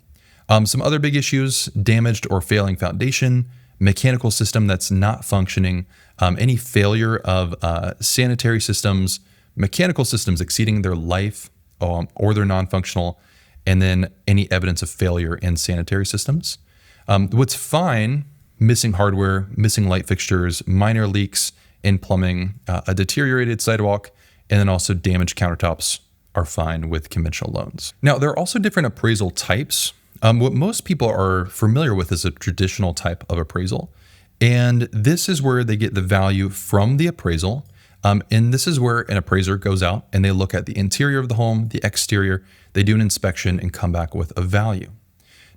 Some other big issues: damaged or failing foundation, mechanical system that's not functioning, any failure of sanitary systems, mechanical systems exceeding their life or they're non-functional, and then any evidence of failure in sanitary systems. What's fine: missing hardware, missing light fixtures, minor leaks in plumbing, a deteriorated sidewalk, and then also damaged countertops are fine with conventional loans. Now, there are also different appraisal types. What most people are familiar with is a traditional type of appraisal. And this is where they get the value from the appraisal. And this is where an appraiser goes out and they look at the interior of the home, the exterior, they do an inspection and come back with a value.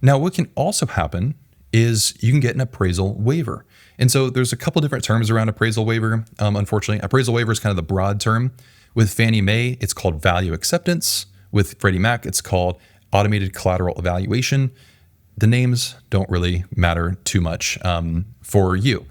Now, what can also happen is you can get an appraisal waiver. And so there's a couple different terms around appraisal waiver. Unfortunately, appraisal waiver is kind of the broad term. With Fannie Mae, it's called value acceptance. With Freddie Mac, it's called automated collateral evaluation. The names don't really matter too much for you.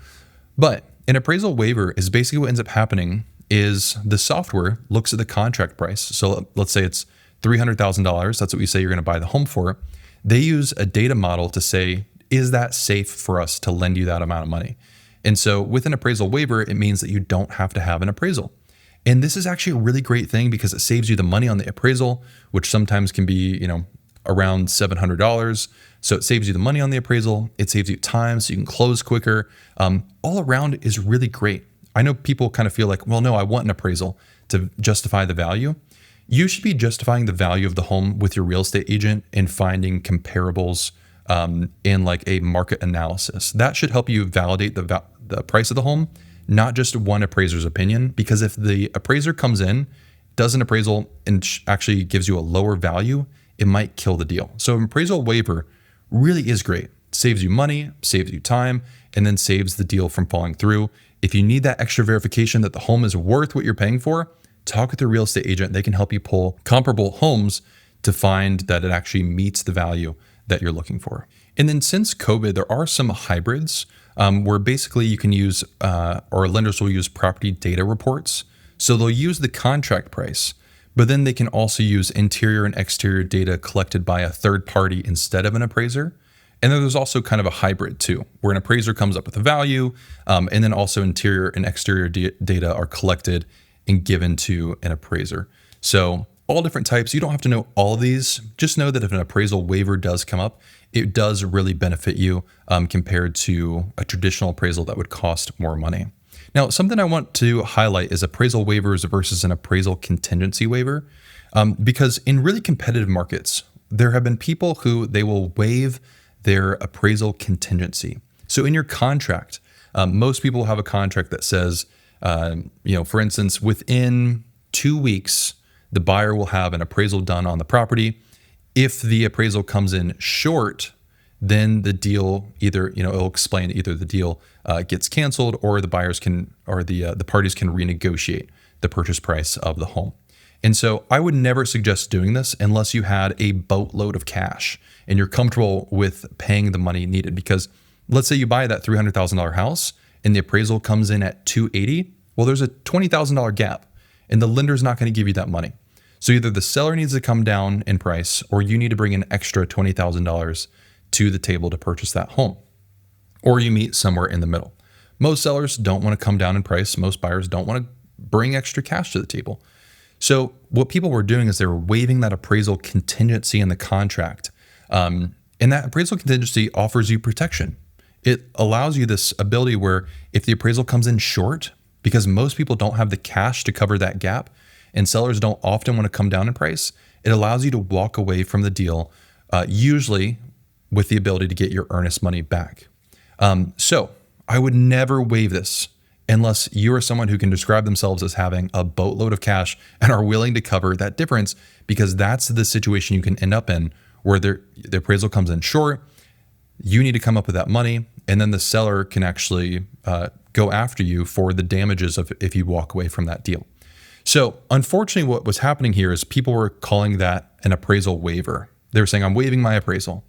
But an appraisal waiver is basically what ends up happening is the software looks at the contract price. So let's say it's $300,000. That's what we say you're going to buy the home for. They use a data model to say, is that safe for us to lend you that amount of money? And so with an appraisal waiver, it means that you don't have to have an appraisal. And this is actually a really great thing because it saves you the money on the appraisal, which sometimes can be, around $700. So it saves you the money on the appraisal. It saves you time so you can close quicker. All around is really great. I know people kind of feel like, well, no, I want an appraisal to justify the value. You should be justifying the value of the home with your real estate agent and finding comparables in like a market analysis. That should help you validate the price of the home, not just one appraiser's opinion. Because if the appraiser comes in, does an appraisal, and actually gives you a lower value, it might kill the deal. So an appraisal waiver really is great. Saves you money, saves you time, and then saves the deal from falling through. If you need that extra verification that the home is worth what you're paying for, talk with your real estate agent. They can help you pull comparable homes to find that it actually meets the value that you're looking for. And then since COVID, there are some hybrids where basically you can use, or lenders will use property data reports. So they'll use the contract price, but then they can also use interior and exterior data collected by a third party instead of an appraiser. And then there's also kind of a hybrid too, where an appraiser comes up with a value, and then also interior and exterior data are collected and given to an appraiser. So all different types. You don't have to know all of these. Just know that if an appraisal waiver does come up, it does really benefit you compared to a traditional appraisal that would cost more money. Now, something I want to highlight is appraisal waivers versus an appraisal contingency waiver, because in really competitive markets, there have been people who they will waive their appraisal contingency. So in your contract, most people have a contract that says, for instance, within 2 weeks, the buyer will have an appraisal done on the property. If the appraisal comes in short, then the deal it'll explain either the deal gets canceled or the buyers can, or the parties can renegotiate the purchase price of the home. And so I would never suggest doing this unless you had a boatload of cash and you're comfortable with paying the money needed. Because let's say you buy that $300,000 house and the appraisal comes in at $280,000. Well, there's a $20,000 gap and the lender's not going to give you that money. So either the seller needs to come down in price or you need to bring an extra $20,000 to the table to purchase that home, or you meet somewhere in the middle. Most sellers don't want to come down in price. Most buyers don't want to bring extra cash to the table. So what people were doing is they were waiving that appraisal contingency in the contract. And that appraisal contingency offers you protection. It allows you this ability where if the appraisal comes in short, because most people don't have the cash to cover that gap, and sellers don't often want to come down in price, it allows you to walk away from the deal, usually with the ability to get your earnest money back. So I would never waive this unless you are someone who can describe themselves as having a boatload of cash and are willing to cover that difference, because that's the situation you can end up in where the appraisal comes in short, you need to come up with that money, and then the seller can actually go after you for the damages of if you walk away from that deal. So unfortunately, what was happening here is people were calling that an appraisal waiver. They were saying, I'm waiving my appraisal.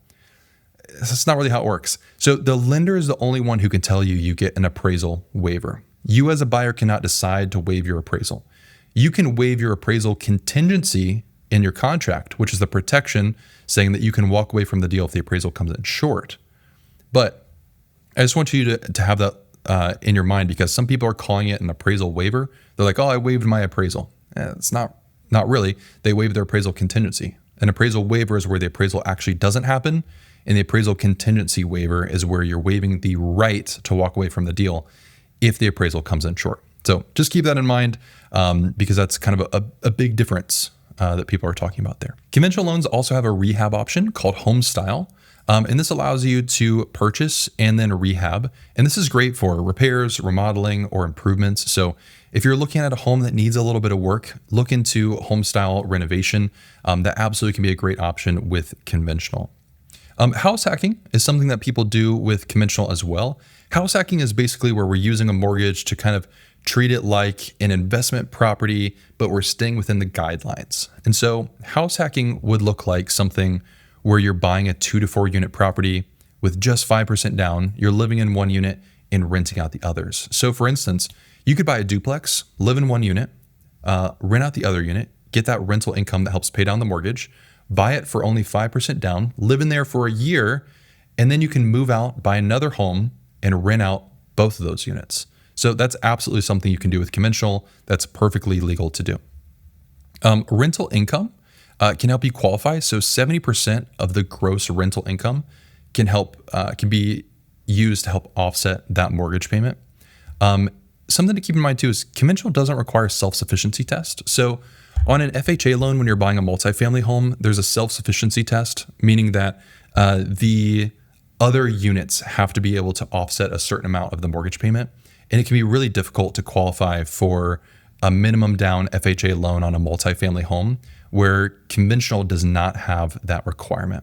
That's not really how it works. So the lender is the only one who can tell you you get an appraisal waiver. You as a buyer cannot decide to waive your appraisal. You can waive your appraisal contingency in your contract, which is the protection saying that you can walk away from the deal if the appraisal comes in short. But I just want you to have that in your mind, because some people are calling it an appraisal waiver. They're like, oh, I waived my appraisal. It's not really. They waived their appraisal contingency. An appraisal waiver is where the appraisal actually doesn't happen. And the appraisal contingency waiver is where you're waiving the right to walk away from the deal if the appraisal comes in short. So just keep that in mind, because that's kind of a big difference that people are talking about there. Conventional loans also have a rehab option called Home Style. And this allows you to purchase and then rehab. And this is great for repairs, remodeling, or improvements. So if you're looking at a home that needs a little bit of work, look into Home Style renovation. That absolutely can be a great option with conventional. House hacking is something that people do with conventional as well. House hacking is basically where we're using a mortgage to kind of treat it like an investment property, but we're staying within the guidelines. And so house hacking would look like something where you're buying a 2 to 4 unit property with just 5% down, you're living in one unit and renting out the others. So for instance, you could buy a duplex, live in one unit, rent out the other unit, get that rental income that helps pay down the mortgage, buy it for only 5% down, live in there for a year, and then you can move out, buy another home, and rent out both of those units. So that's absolutely something you can do with conventional. That's perfectly legal to do. Rental income can help you qualify. So 70% of the gross rental income can be used to help offset that mortgage payment. Something to keep in mind too is conventional doesn't require a self-sufficiency test. So on an FHA loan, when you're buying a multifamily home, there's a self-sufficiency test, meaning that the other units have to be able to offset a certain amount of the mortgage payment. And it can be really difficult to qualify for a minimum down FHA loan on a multifamily home where conventional does not have that requirement.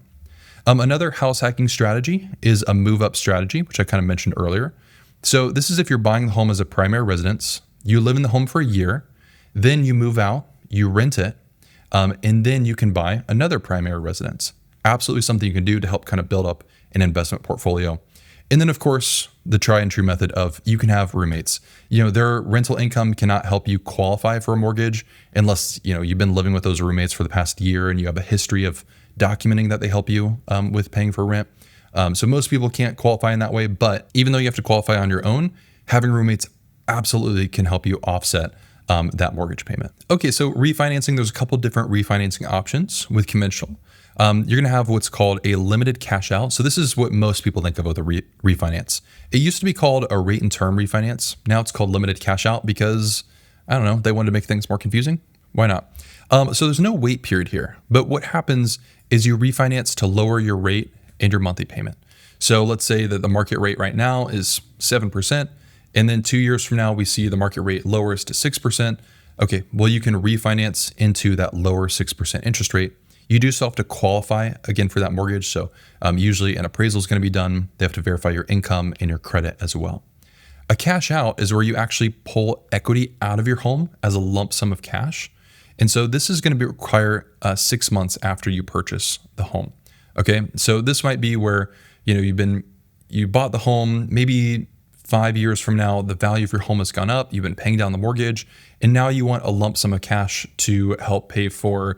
Another house hacking strategy is a move up strategy, which I kind of mentioned earlier. So this is if you're buying the home as a primary residence, you live in the home for a year, then you move out, you rent it, and then you can buy another primary residence. Absolutely something you can do to help kind of build up an investment portfolio. And then, of course, the try and true method of you can have roommates. Their rental income cannot help you qualify for a mortgage unless, you've been living with those roommates for the past year and you have a history of documenting that they help you with paying for rent. So most people can't qualify in that way. But even though you have to qualify on your own, having roommates absolutely can help you offset that mortgage payment. Okay, so refinancing, there's a couple different refinancing options with conventional. You're going to have what's called a limited cash out. So this is what most people think of with a refinance. It used to be called a rate and term refinance. Now it's called limited cash out because, I don't know, they wanted to make things more confusing. Why not? So there's no wait period here. But what happens is you refinance to lower your rate and your monthly payment. So let's say that the market rate right now is 7%. And then 2 years from now, we see the market rate lowers to 6%. Okay, well, you can refinance into that lower 6% interest rate. You do still have to qualify again for that mortgage. So usually an appraisal is going to be done. They have to verify your income and your credit as well. A cash out is where you actually pull equity out of your home as a lump sum of cash. And so this is going to require 6 months after you purchase the home. Okay, so this might be where you bought the home, maybe 5 years from now, the value of your home has gone up. You've been paying down the mortgage, and now you want a lump sum of cash to help pay for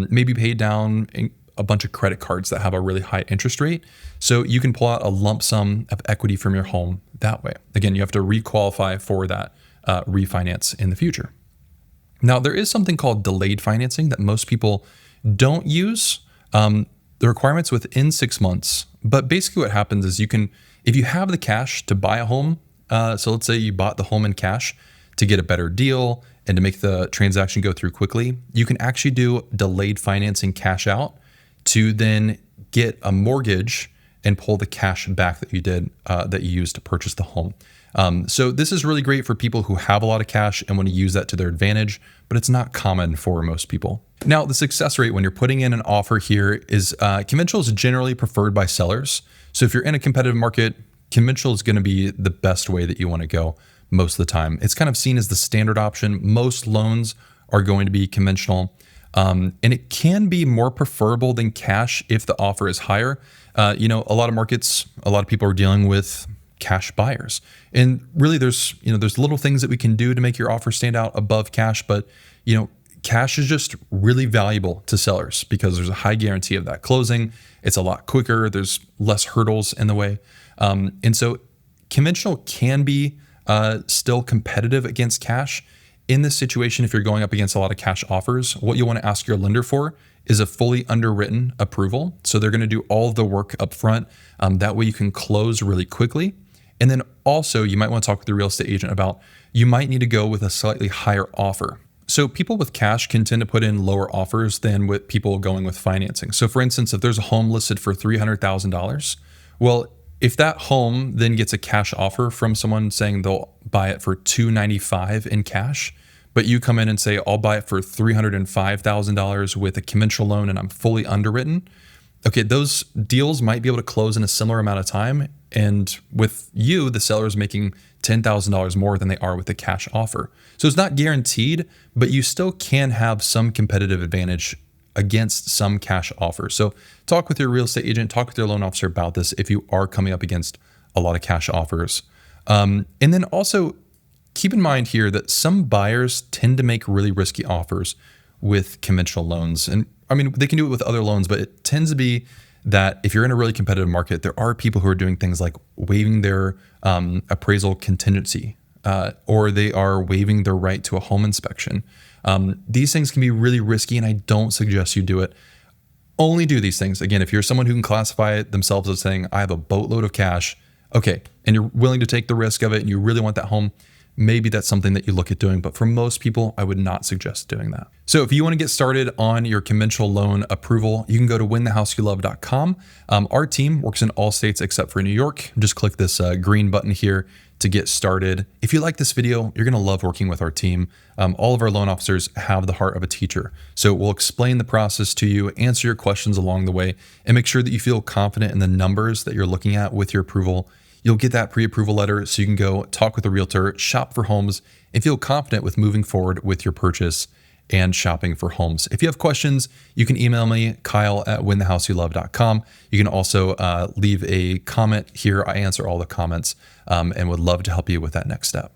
maybe pay down a bunch of credit cards that have a really high interest rate. So you can pull out a lump sum of equity from your home that way. Again, you have to requalify for that refinance in the future. Now, there is something called delayed financing that most people don't use. The requirement's within 6 months, but basically what happens is if you have the cash to buy a home, so let's say you bought the home in cash to get a better deal and to make the transaction go through quickly, you can actually do delayed financing cash out to then get a mortgage and pull the cash back that you used to purchase the home. So this is really great for people who have a lot of cash and want to use that to their advantage, but it's not common for most people. Now, the success rate when you're putting in an offer here is conventional is generally preferred by sellers. So if you're in a competitive market, conventional is going to be the best way that you want to go most of the time. It's kind of seen as the standard option. Most loans are going to be conventional. And it can be more preferable than cash if the offer is higher. A lot of markets, a lot of people are dealing with cash buyers. And really there's little things that we can do to make your offer stand out above cash, but cash is just really valuable to sellers because there's a high guarantee of that closing. It's a lot quicker. There's less hurdles in the way. And so conventional can be still competitive against cash. In this situation, if you're going up against a lot of cash offers, what you want to ask your lender for is a fully underwritten approval. So they're going to do all of the work up front. That way you can close really quickly. And then also you might want to talk with your real estate agent about, you might need to go with a slightly higher offer. So people with cash can tend to put in lower offers than with people going with financing. So for instance, if there's a home listed for $300,000, well, if that home then gets a cash offer from someone saying they'll buy it for $295,000 in cash, but you come in and say, I'll buy it for $305,000 with a conventional loan and I'm fully underwritten. Okay, those deals might be able to close in a similar amount of time. And with you, the seller is making $10,000 more than they are with the cash offer. So it's not guaranteed, but you still can have some competitive advantage against some cash offers. So talk with your real estate agent, talk with your loan officer about this if you are coming up against a lot of cash offers. And then also keep in mind here that some buyers tend to make really risky offers with conventional loans. And I mean, they can do it with other loans, but it tends to be that if you're in a really competitive market, there are people who are doing things like waiving their appraisal contingency or they are waiving their right to a home inspection. These things can be really risky, and I don't suggest you do it. Only do these things. Again, if you're someone who can classify themselves as saying, I have a boatload of cash, okay, and you're willing to take the risk of it and you really want that home, maybe that's something that you look at doing. But for most people, I would not suggest doing that. So if you want to get started on your conventional loan approval, you can go to winthehouseyoulove.com. Our team works in all states except for New York. Just click this green button here to get started. If you like this video, you're going to love working with our team. All of our loan officers have the heart of a teacher. So we'll explain the process to you, answer your questions along the way, and make sure that you feel confident in the numbers that you're looking at with your approval. You'll get that pre-approval letter so you can go talk with a realtor, shop for homes, and feel confident with moving forward with your purchase and shopping for homes. If you have questions, you can email me, kyle@winthehouseyoulove.com. You can also leave a comment here. I answer all the comments and would love to help you with that next step.